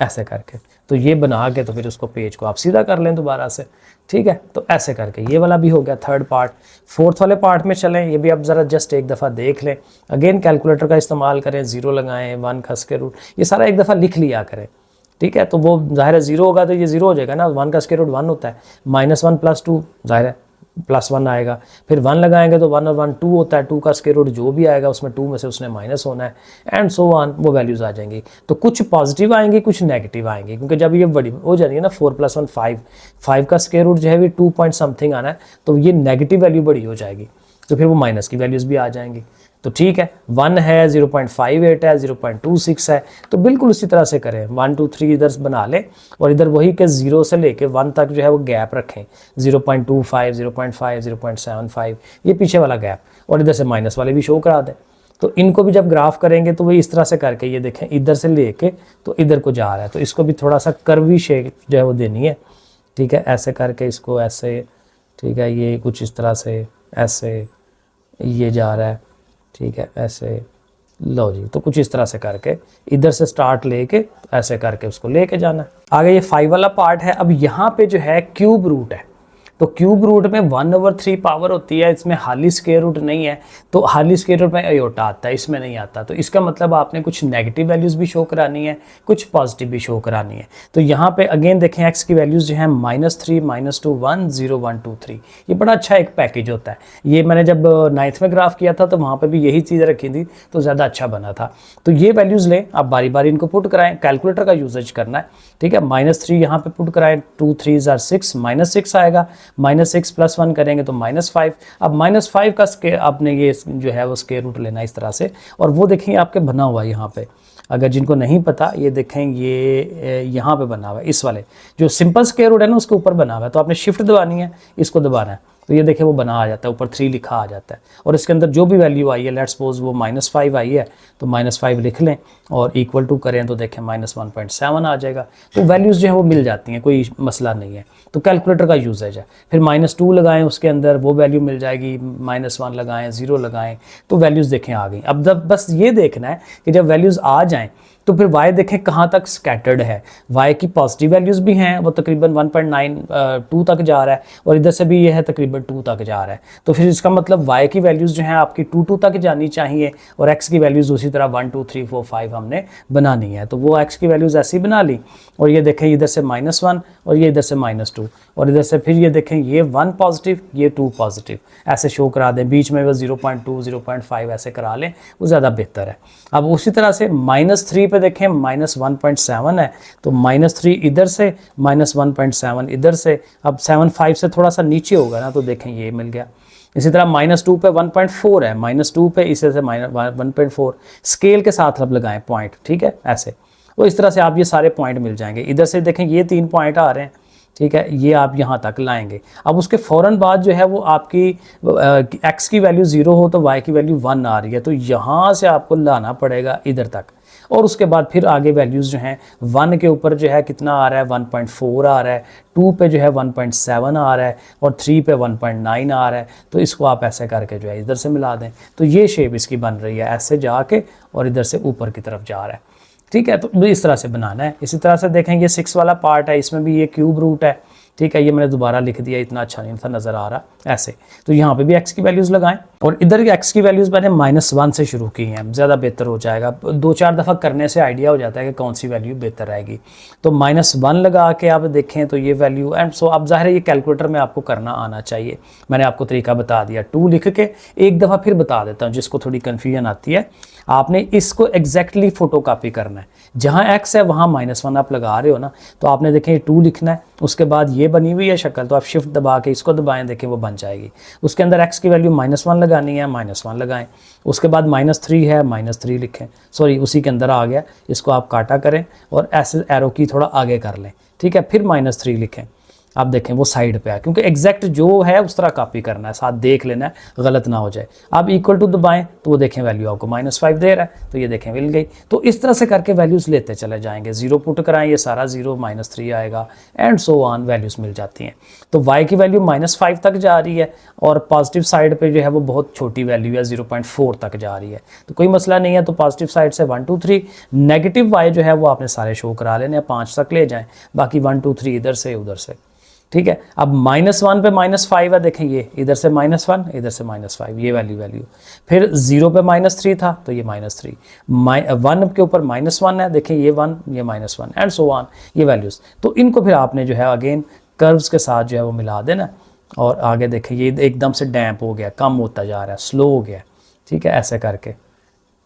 ऐसे करके। तो ये बना के तो फिर उसको पेज को आप सीधा कर लें दोबारा से, ठीक है। तो ऐसे करके ये वाला भी हो गया थर्ड पार्ट। फोर्थ वाले पार्ट में चलें, ये भी आप ज़रा जस्ट एक दफ़ा देख लें। अगेन कैलकुलेटर का इस्तेमाल करें, 0 लगाएं, 1 का स्क्वायर रूट, ये सारा एक दफ़ा लिख लिया करें, ठीक है। तो वो ज़ाहिर है 0 होगा तो ये 0 हो जाएगा ना, 1 का स्क्वायर रूट 1 होता है, -1 + 2 ज़ाहिर है +1 आएगा, फिर 1 लगाएंगे तो 1 और 1 2 होता है, 2 का स्क्वायर रूट जो भी आएगा उसमें 2 में से उसने माइनस होना है, एंड सो ऑन, वो वैल्यूज़ आ जाएंगी। तो कुछ पॉजिटिव आएंगी, कुछ नेगेटिव आएंगी, क्योंकि जब ये बड़ी हो जाएगी ना 4 + 1 5 का स्क्वायर रूट जो है भी 2 पॉइंट समथिंग आना है, तो ये नेगेटिव वैल्यू बड़ी हो जाएगी, तो फिर वो माइनस की वैल्यूज़ भी आ जाएंगी। तो ठीक है, 1 है, 0.58 है, 0.26 है, तो बिल्कुल उसी तरह से करें। 1 2 3 इधर बना लें, और इधर वही के 0 से लेके 1 तक जो है वो गैप रखें, 0.25, 0.5, 0.75, ये पीछे वाला गैप, और इधर से माइनस वाले भी शो करा दें। तो इनको भी जब ग्राफ करेंगे तो वही इस तरह से करके, ये देखें इधर से लेके तो इधर को जा रहा है, तो इसको भी थोड़ा सा कर्वी शेप जो है वो देनी है, ठीक है। ऐसे करके इसको ऐसे, ठीक है, ये कुछ इस तरह से ऐसे ये जा रहा है, ठीक है, ऐसे लो जी। तो कुछ इस तरह से करके इधर से स्टार्ट लेके ऐसे करके उसको लेके जाना है आगे। ये 5 वाला पार्ट है। अब यहाँ पे जो है क्यूब रूट है, तो क्यूब रूट में 1/3 पावर होती है, इसमें हाली स्क्वायर रूट नहीं है, तो हाली स्क्वायर रूट में अयोटा आता है, इसमें नहीं आता। तो इसका मतलब आपने कुछ नेगेटिव वैल्यूज़ भी शो करानी है, कुछ पॉजिटिव भी शो करानी है। तो यहाँ पे अगेन देखें एक्स की वैल्यूज़ जो है -3, -2, 1, 0, 1, 2, 3, ये बड़ा अच्छा एक पैकेज होता है। ये मैंने जब 9th में ग्राफ किया था तो वहाँ पर भी यही चीज़ रखी थी, तो ज़्यादा अच्छा बना था। तो ये वैल्यूज़ लें, आप बारी बारी इनको पुट कराएं, कैलकुलेटर का यूजेज करना है, ठीक है। -3 यहाँ पे पुट कराएं, 2 3 are 6, -6 आएगा, -6 + 1 करेंगे तो -5। अब -5 का स्क्वायर आपने ये जो है वो स्क्वायर रूट लेना इस तरह से, और वो देखेंगे आपके बना हुआ है यहाँ पे। अगर जिनको नहीं पता, ये देखें ये यहाँ पे बना हुआ है, इस वाले जो सिंपल स्क्वायर रूट है ना उसके ऊपर बना हुआ है, तो आपने शिफ्ट दबानी है, इसको दबाना है, तो ये देखें वो बना आ जाता है, ऊपर 3 लिखा आ जाता है, और इसके अंदर जो भी वैल्यू आई है, लेट्स सपोज वो -5 आई है, तो -5 लिख लें और इक्वल टू करें तो देखें -1.7 आ जाएगा। तो वैल्यूज़ जो है वो मिल जाती हैं, कोई मसला नहीं है। तो कैलकुलेटर का यूजेज है। फिर -2 लगाएं, उसके अंदर वो वैल्यू मिल जाएगी, -1 लगाएं, 0 लगाएं, तो वैल्यूज़ देखें आ गई। अब जब बस ये देखना है कि जब वैल्यूज़ आ जाएँ तो फिर y देखें कहाँ तक स्कैटर्ड है। y की पॉजिटिव वैल्यूज़ भी हैं, वो तकरीबन 1.92 तक जा रहा है, और इधर से भी ये है तकरीबन 2 तक जा रहा है। तो फिर इसका मतलब y की वैल्यूज़ जो हैं आपकी 2 तक जानी चाहिए, और x की वैल्यूज़ उसी तरह 1 2 3 4 5 हमने बनानी है। तो वो x की वैल्यूज़ ऐसी बना ली, और ये देखें इधर से -1 और ये इधर से -2, और इधर से फिर ये देखें ये 1 पॉजिटिव, ये 2 पॉजिटिव, ऐसे शो करा दें। बीच में वो 0.2 0.5 ऐसे करा लें, वो ज़्यादा बेहतर है। अब उसी तरह से -3 पे देखें -1.7 है, तो -3 इधर से, -1.7 इधर से। अब 7 5 से थोड़ा सा नीचे होगा ना, तो देखें ये मिल गया। इसी तरह -2 पे 1.4 है, -2 पे इसे से 1.4 स्केल के साथ अब लगाएं पॉइंट, ठीक है, ऐसे। तो इस तरह से आप ये सारे पॉइंट मिल जाएंगे। इधर से देखें ये 3 पॉइंट आ रहे हैं, ठीक है, ये आप यहाँ तक लाएंगे। अब उसके फ़ौरन बाद जो है वो आपकी x की वैल्यू 0 हो तो y की वैल्यू 1 आ रही है, तो यहाँ से आपको लाना पड़ेगा इधर तक, और उसके बाद फिर आगे वैल्यूज़ जो हैं 1 के ऊपर जो है कितना आ रहा है, 1.4 आ रहा है, 2 पे जो है 1.7 आ रहा है, और 3 पे 1.9 आ रहा है। तो इसको आप ऐसे करके जो है इधर से मिला दें, तो ये शेप इसकी बन रही है, ऐसे जाके और इधर से ऊपर की तरफ जा रहा है, ठीक है। तो इस तरह से बनाना है। इसी तरह से देखें ये 6 वाला पार्ट है, इसमें भी ये क्यूब रूट है, ठीक है, ये मैंने दोबारा लिख दिया, इतना अच्छा नहीं था नज़र आ रहा ऐसे। तो यहाँ पे भी x की वैल्यूज़ लगाएं और इधर की x की वैल्यूज़ मैंने -1 से शुरू की हैं, ज़्यादा बेहतर हो जाएगा। 2-4 दफ़ा करने से आइडिया हो जाता है कि कौन सी वैल्यू बेहतर रहेगी। तो -1 लगा के आप देखें तो ये वैल्यू एंड सो अब ज़ाहिर है ये कैलकुलेटर में आपको करना आना चाहिए। मैंने आपको तरीका बता दिया, 2 लिख के एक दफ़ा फिर बता देता हूँ जिसको थोड़ी कन्फ्यूजन आती है। आपने इसको एग्जैक्टली फोटोकॉपी करना है, जहाँ x है वहाँ -1 आप लगा रहे हो ना, तो आपने देखें 2 लिखना है, उसके बाद ये बनी हुई है शक्ल, तो आप शिफ्ट दबा के इसको दबाएं, देखें वो बन जाएगी। उसके अंदर x की वैल्यू -1 लगानी है, -1 लगाएं। उसके बाद -3 है, -3 लिखें, सॉरी उसी के अंदर आ गया, इसको आप काटा करें और ऐसे एरो की थोड़ा आगे कर लें, ठीक है। फिर -3 लिखें, आप देखें वो साइड पे है, क्योंकि एग्जैक्ट जो है उस तरह कॉपी करना है, साथ देख लेना है, गलत ना हो जाए। आप इक्वल टू दबाएं तो वो देखें वैल्यू आपको -5 दे रहा है, तो ये देखें मिल गई। तो इस तरह से करके वैल्यूज़ लेते चले जाएंगे, 0 पुट कराएं, ये सारा 0 -3 आएगा एंड सो ऑन, वैल्यूज़ मिल जाती हैं। तो y की वैल्यू -5 तक जा रही है और पॉजिटिव साइड पर जो है वो बहुत छोटी वैल्यू है, 0.4 तक जा रही है, तो कोई मसला नहीं है। तो पॉजिटिव साइड से 1 2 3, नेगेटिव y जो है वो आपने सारे शो करा लेने हैं, 5 तक ले जाएँ, बाकी 1 2 3 इधर से उधर से, ठीक है। अब -1 पे -5 है, देखें ये इधर से -1 इधर से -5, ये वैल्यू। फिर 0 पे -3 था तो ये -3, 1 के ऊपर -1 है, देखें ये 1 ये -1 एंड सो ऑन, ये वैल्यूज़। तो इनको फिर आपने जो है अगेन कर्व्स के साथ जो है वो मिला देना और आगे देखें ये एकदम से डैम्प हो गया, कम होता जा रहा है, स्लो हो गया, ठीक है, ऐसे करके।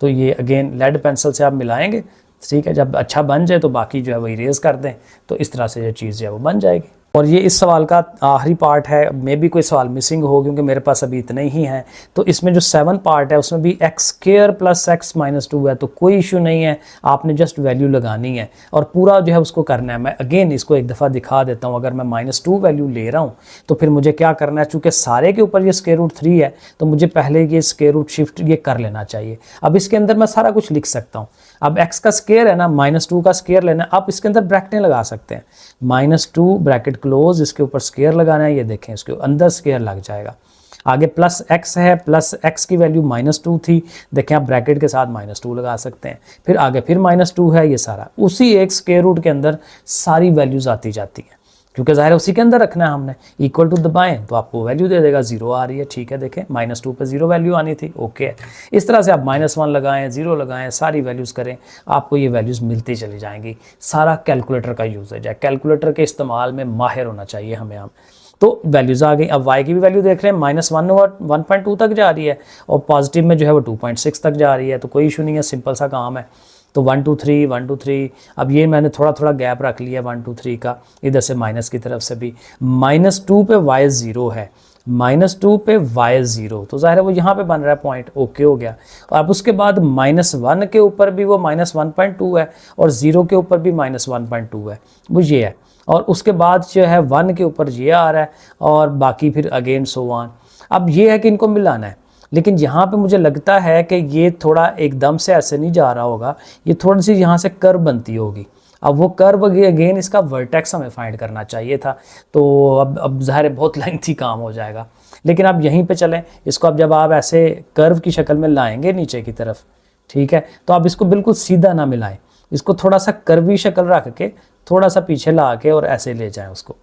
तो ये अगेन लेड पेंसिल से आप मिलाएंगे, ठीक है। जब अच्छा बन जाए तो बाकी जो है वो इरेज कर दें, तो इस तरह से ये चीज़ जो है वो बन जाएगी। और ये इस सवाल का आखिरी पार्ट है, मे भी कोई सवाल मिसिंग हो क्योंकि मेरे पास अभी इतने ही हैं। तो इसमें जो 7 पार्ट है उसमें भी x² + x - 2 है, तो कोई इशू नहीं है, आपने जस्ट वैल्यू लगानी है और पूरा जो है उसको करना है। मैं अगेन इसको एक दफ़ा दिखा देता हूँ। अगर मैं -2 वैल्यू ले रहा हूँ तो फिर मुझे क्या करना है, चूँकि सारे के ऊपर ये √3 है तो मुझे पहले ये स्क्वायर शिफ्ट ये कर लेना चाहिए। अब इसके अंदर मैं सारा कुछ लिख सकता हूँ। अब x का स्क्वायर है ना, -2 का स्क्वायर लेना है, आप इसके अंदर ब्रैकेटें लगा सकते हैं, -2 ब्रैकेट क्लोज, इसके ऊपर स्क्वायर लगाना है, ये देखें इसके अंदर स्क्वायर लग जाएगा। आगे +x है, +x की वैल्यू -2 थी, देखें आप ब्रैकेट के साथ -2 लगा सकते हैं। फिर आगे फिर -2 है, ये सारा उसी एक स्क्वायर रूट के अंदर सारी वैल्यूज़ आती जाती हैं, क्योंकि ज़ाहिर है उसी के अंदर रखना है हमने। इक्वल टू दबाएं तो आपको वैल्यू दे देगा, 0 आ रही है, ठीक है। देखें -2 पे 0 वैल्यू आनी थी, ओके। इस तरह से आप -1 लगाएं, 0 लगाएं, सारी वैल्यूज़ करें, आपको ये वैल्यूज़ मिलती चली जाएंगी। सारा कैलकुलेटर का यूजेज है, कैलकुलेटर के इस्तेमाल में माहिर होना चाहिए हमें। हम तो वैल्यूज़ आ गई। अब y की भी वैल्यू देख रहे हैं, -1 और 1.2 तक जा रही है और पॉजिटिव में जो है वो 2.6 तक जा रही है, तो कोई इशू नहीं है, सिंपल सा काम है। तो 1 2 3 1 2 3, अब ये मैंने थोड़ा थोड़ा गैप रख लिया 1 2 3 का, इधर से माइनस की तरफ से भी। -2 पे y 0 है, -2 पे y 0, तो ज़ाहिर है वो यहाँ पे बन रहा है पॉइंट, ओके हो गया। और अब उसके बाद -1 के ऊपर भी वो -1.2 है और 0 के ऊपर भी -1.2 है, वो ये है। और उसके बाद जो है 1 के ऊपर ये आ रहा है और बाकी फिर अगेन सो ऑन। अब ये है कि इनको मिलाना है, लेकिन यहाँ पे मुझे लगता है कि ये थोड़ा एकदम से ऐसे नहीं जा रहा होगा, ये थोड़ी सी यहाँ से कर्व बनती होगी। अब वो कर्व अगेन इसका वर्टेक्स हमें फाइंड करना चाहिए था, तो अब ज़ाहिर है बहुत लेंथी काम हो जाएगा, लेकिन अब यहीं पे चलें। इसको अब जब आप ऐसे कर्व की शक्ल में लाएंगे नीचे की तरफ, ठीक है, तो आप इसको बिल्कुल सीधा ना मिलाएं, इसको थोड़ा सा कर्वी शक्ल रख के थोड़ा सा पीछे ला के और ऐसे ले जाएं उसको,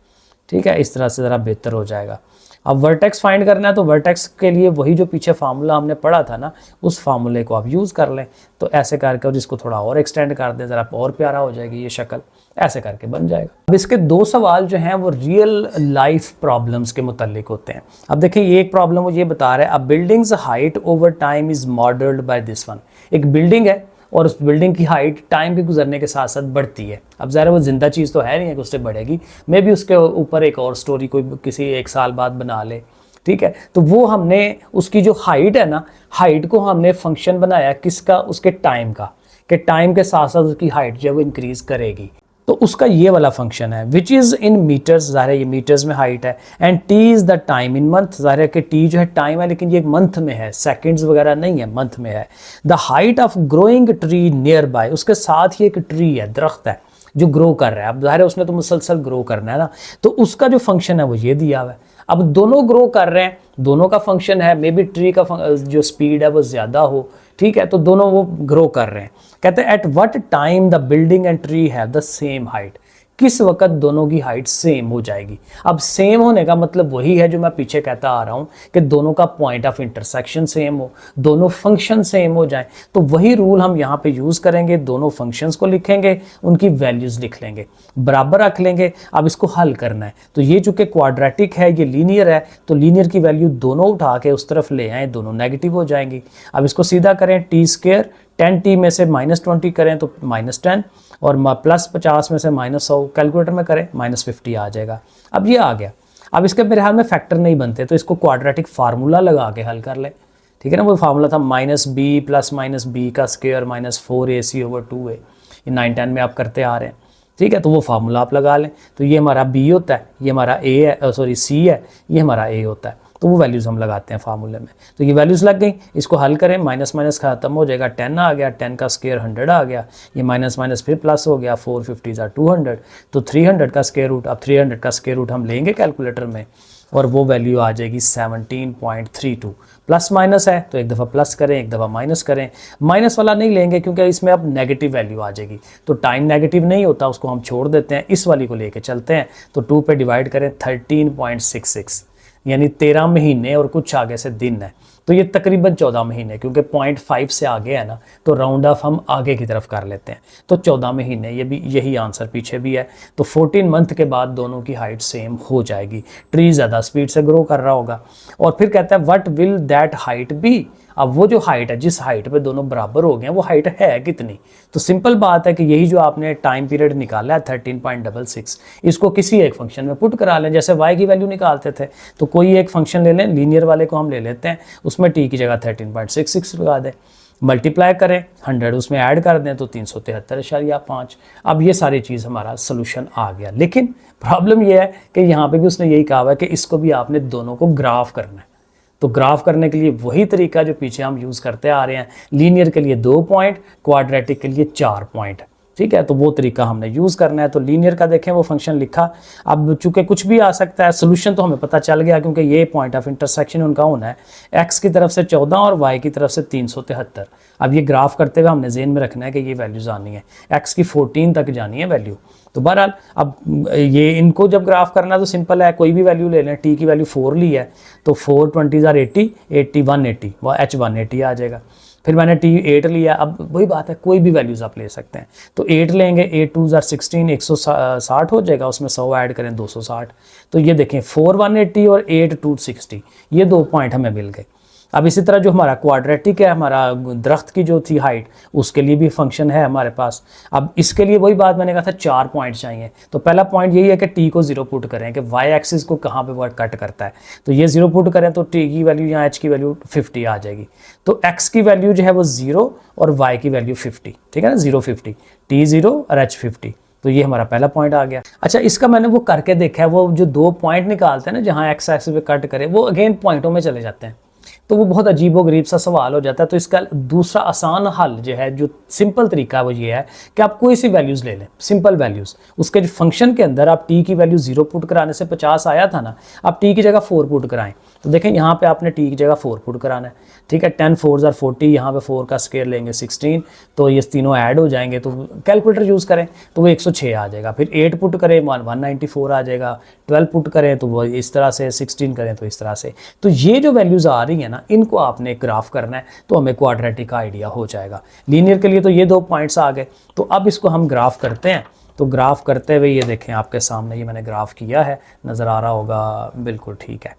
ठीक है। इस तरह से ज़रा बेहतर हो जाएगा। अब वर्टेक्स फाइंड करना है तो वर्टेक्स के लिए वही जो पीछे फार्मूला हमने पढ़ा था ना, उस फार्मूले को आप यूज़ कर लें। तो ऐसे करके और इसको थोड़ा और एक्सटेंड कर दें, ज़रा और प्यारा हो जाएगी ये शक्ल, ऐसे करके बन जाएगा। अब इसके 2 सवाल जो हैं वो रियल लाइफ प्रॉब्लम्स के मुताल्लिक होते हैं। अब देखिए ये एक प्रॉब्लम वो ये बता रहा है, a buildings height over time is modelled by this one. एक बिल्डिंग है और उस बिल्डिंग की हाइट टाइम के गुजरने के साथ साथ बढ़ती है। अब ज़रा वो ज़िंदा चीज़ तो है नहीं है कि उससे बढ़ेगी, मे भी उसके ऊपर एक और स्टोरी कोई किसी 1 साल बाद बना ले, ठीक है। तो वो हमने उसकी जो हाइट है ना, हाइट को हमने फंक्शन बनाया किसका, उसके टाइम का, कि टाइम के साथ साथ उसकी हाइट जो है वो इंक्रीज़ करेगी। तो उसका ये वाला फंक्शन है विच इज़ इन मीटर्स, ज़ाहिर है ये मीटर्स में हाइट है, and T is the time in month, ज़ाहिर है कि टी जो है टाइम है लेकिन ये मंथ में है, सेकंड्स वगैरह नहीं है, मंथ में है। The height of growing tree near by, उसके साथ ही एक ट्री है, दरख्त है जो ग्रो कर रहा है। अब ज़ाहिर है उसने तो मुसलसल ग्रो करना है ना, तो उसका जो फंक्शन है वो ये दिया हुआ है। अब दोनों ग्रो कर रहे हैं, दोनों का फंक्शन है, मे बी ट्री का जो स्पीड है वो ज़्यादा हो, ठीक है, तो दोनों वो ग्रो कर रहे हैं। कहते हैं at what time the building and tree have the same height, किस वक्त दोनों की हाइट सेम हो जाएगी। अब सेम होने का मतलब वही है जो मैं पीछे कहता आ रहा हूँ कि दोनों का पॉइंट ऑफ इंटरसेक्शन सेम हो, दोनों फंक्शन सेम हो जाए। तो वही रूल हम यहाँ पे यूज़ करेंगे, दोनों फंक्शंस को लिखेंगे, उनकी वैल्यूज़ लिख लेंगे, बराबर रख लेंगे। अब इसको हल करना है, तो ये चूँकि क्वाड्रेटिक है, ये लीनियर है, तो लीनियर की वैल्यू दोनों उठा के उस तरफ ले आएँ, दोनों नेगेटिव हो जाएंगी। अब इसको सीधा करें, टी स्क्वायर 10t में से -20 करें तो -10 और +50 में से -100 कैलकुलेटर में करें -50 आ जाएगा। अब ये आ गया। अब इसके मेरे हाल में फैक्टर नहीं बनते, तो इसको क्वाड्रेटिक फार्मूला लगा के हल कर ले। ठीक है ना, वो फार्मूला था -b + -b का स्क्वायर -4ac/2a। ये 9-10 में आप करते आ रहे हैं। ठीक है, तो वो फार्मूला आप लगा लें। तो ये हमारा b होता है, ये हमारा a है, सॉरी c है, ये हमारा a होता है। तो वो वैल्यूज़ हम लगाते हैं फार्मूले में। तो ये वैल्यूज़ लग गई, इसको हल करें, माइनस माइनस खत्म हो जाएगा, 10 आ गया, 10 का स्क्वायर 100 आ गया, ये माइनस माइनस फिर प्लस हो गया, 450 = 200, तो 300 का स्क्वायर रूट। अब 300 का स्क्वायर रूट हम लेंगे कैलकुलेटर में और वो वैल्यू आ जाएगी 17.32। प्लस माइनस है तो एक दफ़ा प्लस करें, एक दफ़ा माइनस करें। माइनस वाला नहीं लेंगे क्योंकि इसमें अब नेगेटिव वैल्यू आ जाएगी, तो टाइम नेगेटिव नहीं होता, उसको हम छोड़ देते हैं, इस वाली को लेके चलते हैं। तो 2 पे डिवाइड करें, 13.66 यानी 13 महीने और कुछ आगे से दिन है, तो ये तकरीबन 14 महीने, क्योंकि 0.5 से आगे है ना, तो राउंड ऑफ हम आगे की तरफ कर लेते हैं, तो 14 महीने, ये भी यही आंसर पीछे भी है। तो 14 मंथ के बाद दोनों की हाइट सेम हो जाएगी। ट्री ज़्यादा स्पीड से ग्रो कर रहा होगा। और फिर कहता है what will that height be. अब वो जो हाइट है, जिस हाइट पे दोनों बराबर हो गए हैं, वो हाइट है कितनी। तो सिंपल बात है कि यही जो आपने टाइम पीरियड निकाला है 13.66, इसको किसी एक फंक्शन में पुट करा लें। जैसे y की वैल्यू निकालते थे, तो कोई एक फंक्शन ले लें, लीनियर वाले को हम ले लेते हैं, उसमें t की जगह 13.66 लगा दें, मल्टीप्लाई करें, 100 उसमें ऐड कर दें तो 373.5। अब ये सारी चीज़ हमारा सोल्यूशन आ गया। लेकिन प्रॉब्लम ये है कि यहाँ पे भी उसने यही कहा है कि इसको भी आपने दोनों को ग्राफ करना है। तो ग्राफ करने के लिए वही तरीका जो पीछे हम यूज़ करते आ रहे हैं, लीनियर के लिए 2 पॉइंट, क्वाड्रेटिक के लिए 4 पॉइंट। ठीक है, तो वो तरीका हमने यूज़ करना है। तो लीनियर का देखें, वो फंक्शन लिखा। अब चूंकि कुछ भी आ सकता है, सोल्यूशन तो हमें पता चल गया क्योंकि ये पॉइंट ऑफ इंटरसेक्शन उनका होना है, x की तरफ से 14 और y की तरफ से 373। अब ये ग्राफ करते हुए हमने ज़हन में रखना है कि ये वैल्यूज़ आनी है, x की 14 तक जानी है वैल्यू। तो बहरहाल अब ये इनको जब ग्राफ करना है तो सिंपल है, कोई भी वैल्यू ले लें। t की वैल्यू 4 ली है तो 4 20 = 80, 80 180, वह h 180 आ जाएगा। फिर मैंने t 8 लिया, अब वही बात है, कोई भी वैल्यूज़ आप ले सकते हैं। तो 8 लेंगे, 8 2 = 16, 160 हो जाएगा, उसमें 100 ऐड करें 260। तो ये देखें 4 180 और 8 260, ये 2 पॉइंट हमें मिल गए। अब इसी तरह जो हमारा क्वाड्रेटिक है, हमारा दरख्त की जो थी हाइट, उसके लिए भी फंक्शन है हमारे पास। अब इसके लिए वही बात मैंने कहा था, 4 पॉइंट चाहिए। तो पहला पॉइंट यही है कि t को 0 पुट करें कि y एक्सिस को कहाँ पे वर्क कट करता है। तो ये 0 पुट करें तो t की वैल्यू या h की वैल्यू 50 आ जाएगी। तो x की वैल्यू जो है वो 0 और y की वैल्यू 50। ठीक है ना, 0 50, t 0 और h 50। तो ये हमारा पहला पॉइंट आ गया। अच्छा, इसका मैंने वो करके देखा है, वो जो 2 पॉइंट निकालते हैं ना, जहाँ एक्स एक्सिस पे कट करे, वो अगेन पॉइंटों में चले जाते हैं, तो वो बहुत अजीबो गरीब सा सवाल हो जाता है। तो इसका दूसरा आसान हल जो है, जो सिंपल तरीका है, वो ये है कि आप कोई सी वैल्यूज़ ले लें, सिंपल वैल्यूज़। उसके जो फंक्शन के अंदर आप t की वैल्यू 0 पुट कराने से 50 आया था ना, आप t की जगह 4 पुट कराएं। तो देखें यहाँ पे आपने t की जगह 4 पुट कराना है। ठीक है, 10 4 = 40, यहाँ पे 4 का स्क्वायर लेंगे 16, तो ये तीनों ऐड हो जाएंगे। तो कैलकुलेटर यूज़ करें तो वो 106 आ जाएगा। फिर 8 पुट करें 194 आ जाएगा, 12 पुट करें तो वो इस तरह से, 16 करें तो इस तरह से। तो ये जो वैल्यूज़ आ रही हैं ना, इनको आपने ग्राफ करना है, तो हमें क्वाड्रेटिक का आइडिया हो जाएगा। लीनियर के लिए तो ये 2 पॉइंट्स आ गए। तो अब इसको हम ग्राफ करते हैं। तो ग्राफ करते हुए ये देखें आपके सामने, ये मैंने ग्राफ किया है, नज़र आ रहा होगा, बिल्कुल ठीक है।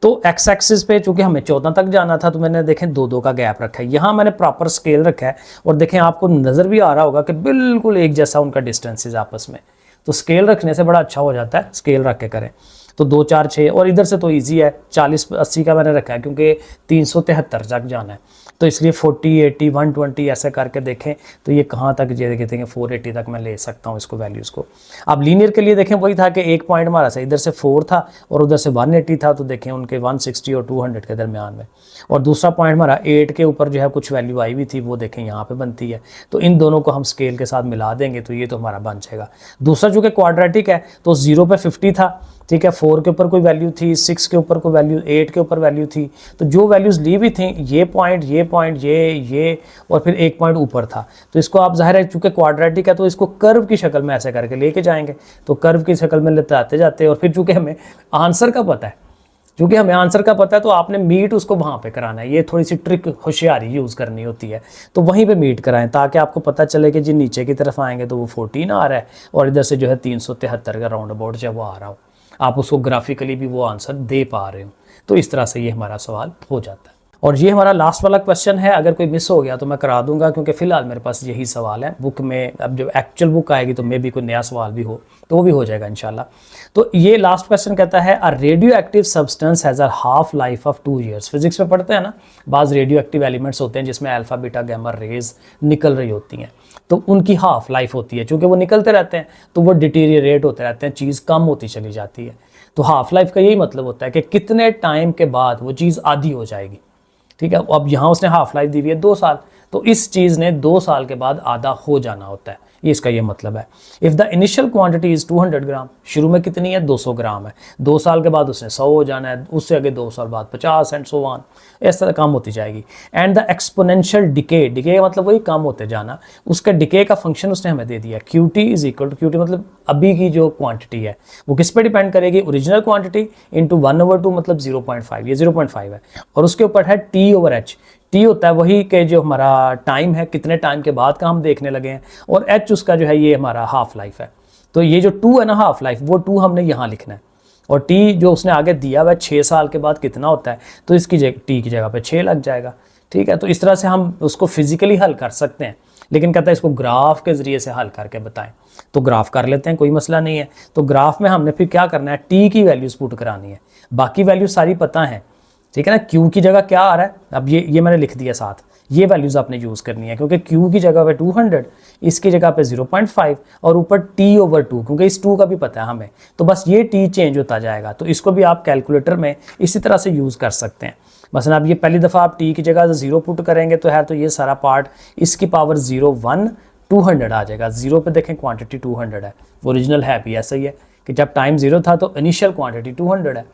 तो एक्स एक्सिस पे चूंकि हमें 14 तक जाना था, तो मैंने देखें 2-2 का गैप रखा है। यहाँ मैंने प्रॉपर स्केल रखा है और देखें आपको नज़र भी आ रहा होगा कि बिल्कुल एक जैसा उनका डिस्टेंसेस आपस में। तो स्केल रखने से बड़ा अच्छा हो जाता है, स्केल रख के करें। तो 2 4 6, और इधर से तो इजी है, 40 80 का मैंने रखा है क्योंकि 373 तक जाना है, तो इसलिए 40 80 120 ऐसे करके देखें तो ये कहाँ तक ये कहते हैं 480 तक मैं ले सकता हूँ इसको, वैल्यूज़ को। अब लीनियर के लिए देखें वही था कि एक पॉइंट हमारा से इधर से 4 था और उधर से 180 था, तो देखें उनके 160 और 200 के दरमियान में। और दूसरा पॉइंट हमारा 8 के ऊपर जो है कुछ वैल्यू आई हुई थी, वो देखें यहाँ पे बनती है। तो इन दोनों को हम स्केल के साथ मिला देंगे तो ये तो हमारा बन जाएगा। दूसरा चूँकि क्वाड्रेटिक है तो 0 पे 50 था, ठीक है, 4 के ऊपर कोई वैल्यू थी, 6 के ऊपर कोई वैल्यू, 8 के ऊपर वैल्यू थी। तो जो वैल्यूज़ ली हुई थी, ये पॉइंट पॉइंट, ये और फिर एक पॉइंट ऊपर था। तो इसको आप ज़ाहिर है चूँकि क्वाड्रेटिक है तो इसको कर्व की शक्ल में ऐसे करके लेके जाएंगे, तो कर्व की शक्ल में लेते आते जाते, और फिर चूँकि हमें आंसर का पता है, क्योंकि हमें आंसर का पता है तो आपने मीट उसको वहाँ पे कराना है। ये थोड़ी सी ट्रिक होशियारी यूज़ करनी होती है, तो वहीं पे मीट कराएं ताकि आपको पता चले कि जी नीचे की तरफ आएंगे तो वो 14 आ रहा है और इधर से जो है 373 का राउंड अबाउट जब वो आ रहा हो, आप उसको ग्राफिकली भी वो आंसर दे पा रहे हो। तो इस तरह से ये हमारा सवाल हो जाता है। और ये हमारा लास्ट वाला क्वेश्चन है, अगर कोई मिस हो गया तो मैं करा दूंगा, क्योंकि फ़िलहाल मेरे पास यही सवाल है बुक में। अब जब एक्चुअल बुक आएगी तो मे भी कोई नया सवाल भी हो तो वो भी हो जाएगा इंशाल्लाह। तो ये लास्ट क्वेश्चन कहता है a radio active substance has a half life of 2 years। Physics में पढ़ते हैं ना, बाज़ रेडियो एक्टिव एलिमेंट्स होते हैं जिसमें अल्फा बीटा गैमा रेज निकल रही होती हैं, तो उनकी हाफ लाइफ होती है। चूँकि वो निकलते रहते हैं तो वो डिटीरियरेट होते रहते हैं, चीज़ कम होती चली जाती है। तो हाफ लाइफ का यही मतलब होता है कि कितने टाइम के बाद वो चीज़ आधी हो जाएगी। ठीक है, अब यहाँ उसने हाफ लाइफ दी हुई है 2 साल, तो इस चीज़ ने 2 साल के बाद आधा हो जाना होता है, ये इसका ये मतलब है। If the initial quantity is 200 ग्राम, शुरू में कितनी है 200 ग्राम है, 2 साल के बाद उसने 100 हो जाना है, उससे आगे 2 साल बाद 50 एंड सो ऑन, इस तरह कम होती जाएगी। And the exponential decay, decay मतलब वही कम होते जाना, उसका डिके का फंक्शन उसने हमें दे दिया। QT is equal to, QT मतलब अभी की जो क्वांटिटी है वो किस पे डिपेंड करेगी, ओरिजिनल क्वांटिटी इंटू 1/2 मतलब 0.5, ये 0.5 है, और उसके ऊपर है T/H। T होता है वही के जो हमारा टाइम है, कितने टाइम के बाद का हम देखने लगे हैं, और H उसका जो है ये हमारा हाफ लाइफ है। तो ये जो 2 है ना हाफ लाइफ, वो 2 हमने यहाँ लिखना है, और T जो उसने आगे दिया हुआ है 6 साल के बाद कितना होता है, तो इसकी T की जगह पे 6 लग जाएगा। ठीक है, तो इस तरह से हम उसको फिजिकली हल कर सकते हैं, लेकिन कहता है इसको ग्राफ के ज़रिए से हल करके बताएं। तो ग्राफ कर लेते हैं, कोई मसला नहीं है। तो ग्राफ में हमने फिर क्या करना है, T की वैल्यूज़ पुट करानी है, बाकी वैल्यू सारी पता है। ठीक है ना, Q की जगह क्या आ रहा है, अब ये मैंने लिख दिया साथ, ये वैल्यूज़ आपने यूज़ करनी है, क्योंकि Q की जगह पे 200, इसकी जगह पे 0.5 और ऊपर T/2, क्योंकि इस 2 का भी पता है हमें, तो बस ये T चेंज होता जाएगा। तो इसको भी आप कैलकुलेटर में इसी तरह से यूज़ कर सकते हैं। मसलन अब ये पहली दफ़ा आप T की जगह 0 पुट करेंगे तो है, तो ये सारा पार्ट इसकी पावर 0 1 200 आ जाएगा। 0 पे देखें क्वांटिटी 200 है, ओरिजिनल है भी ऐसा ही है कि जब टाइम 0 था तो इनिशियल क्वांटिटी 200 है।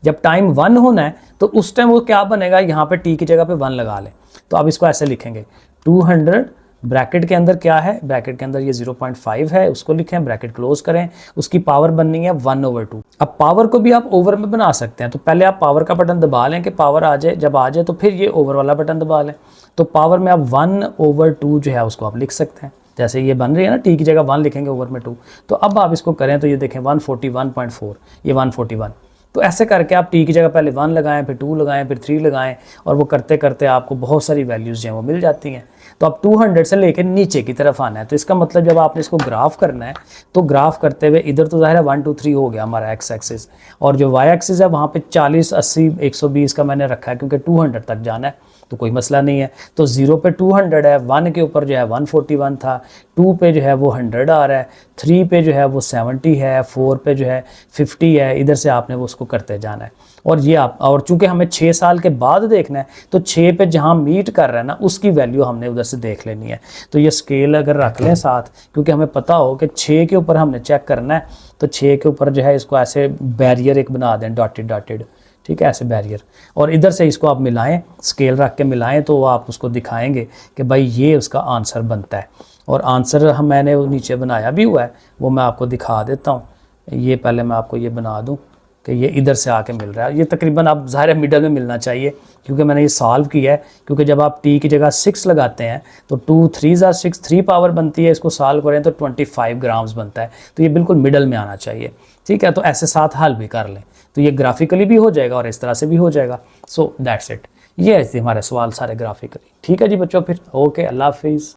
जब टाइम 1 होना है तो उस टाइम वो क्या बनेगा, यहाँ पे T की जगह पे 1 लगा लें। तो अब इसको ऐसे लिखेंगे 200 ब्रैकेट के अंदर क्या है, ब्रैकेट के अंदर ये 0.5 है, उसको लिखें, ब्रैकेट क्लोज करें, उसकी पावर बननी है 1/2। अब पावर को भी आप ओवर में बना सकते हैं, तो पहले आप पावर का बटन दबा लें कि पावर आ जाए, जब आ जाए तो फिर ये ओवर वाला बटन दबा लें, तो पावर में आप 1/2 जो है उसको आप लिख सकते हैं। जैसे ये बन रही है ना, T की जगह 1 लिखेंगे, ओवर में 2, तो अब आप इसको करें तो ये देखें 141.4, ये 141। तो ऐसे करके आप T की जगह पहले 1 लगाएं, फिर 2 लगाएं, फिर 3 लगाएं, और वो करते करते आपको बहुत सारी वैल्यूज़ जो हैं वो मिल जाती हैं। तो अब 200 से लेकर नीचे की तरफ आना है, तो इसका मतलब जब आपने इसको ग्राफ करना है तो ग्राफ करते हुए इधर तो ज़ाहिर है 1 2 3 हो गया हमारा एक्स एक्सिस, और जो वाई एक्सिस है वहाँ पे 40 80 120 का मैंने रखा है, क्योंकि 200 तक जाना है, तो कोई मसला नहीं है। तो 0 पे 200 है, 1 के ऊपर जो है 141 था, 2 पे जो है वो 100 आ रहा है, 3 पे जो है वो 70 है, 4 पे जो है 50 है, इधर से आपने वो उसको करते जाना है। और ये आप, और चूंकि हमें 6 साल के बाद देखना है तो 6 पे जहाँ मीट कर रहा है ना उसकी वैल्यू हमने उधर से देख लेनी है। तो ये स्केल अगर रख लें साथ, क्योंकि हमें पता हो कि 6 के ऊपर हमने चेक करना है, तो 6 के ऊपर जो है इसको ऐसे बैरियर एक बना दें, डॉटेड डॉटेड, ठीक है, ऐसे बैरियर, और इधर से इसको आप मिलाएं, स्केल रख के मिलाएं, तो आप उसको दिखाएंगे कि भाई ये उसका आंसर बनता है। और आंसर मैंने वो नीचे बनाया भी हुआ है, वो मैं आपको दिखा देता हूँ। ये पहले मैं आपको ये बना दूँ कि ये इधर से आके मिल रहा है, ये तकरीबन आप ज़ाहिर है मिडल में मिलना चाहिए, क्योंकि मैंने ये सॉल्व किया है। क्योंकि जब आप T की जगह 6 लगाते हैं तो 2 3 6 3 पावर बनती है, इसको सॉल्व करें तो 25 ग्राम्स बनता है, तो ये बिल्कुल मिडल में आना चाहिए। ठीक है, तो ऐसे साथ हल भी कर लें, तो ये ग्राफिकली भी हो जाएगा और इस तरह से भी हो जाएगा। सो दैट्स इट, ये ऐसे हमारे सवाल सारे ग्राफिकली। ठीक है जी बच्चों, फिर ओके, अल्लाह हाफिज़।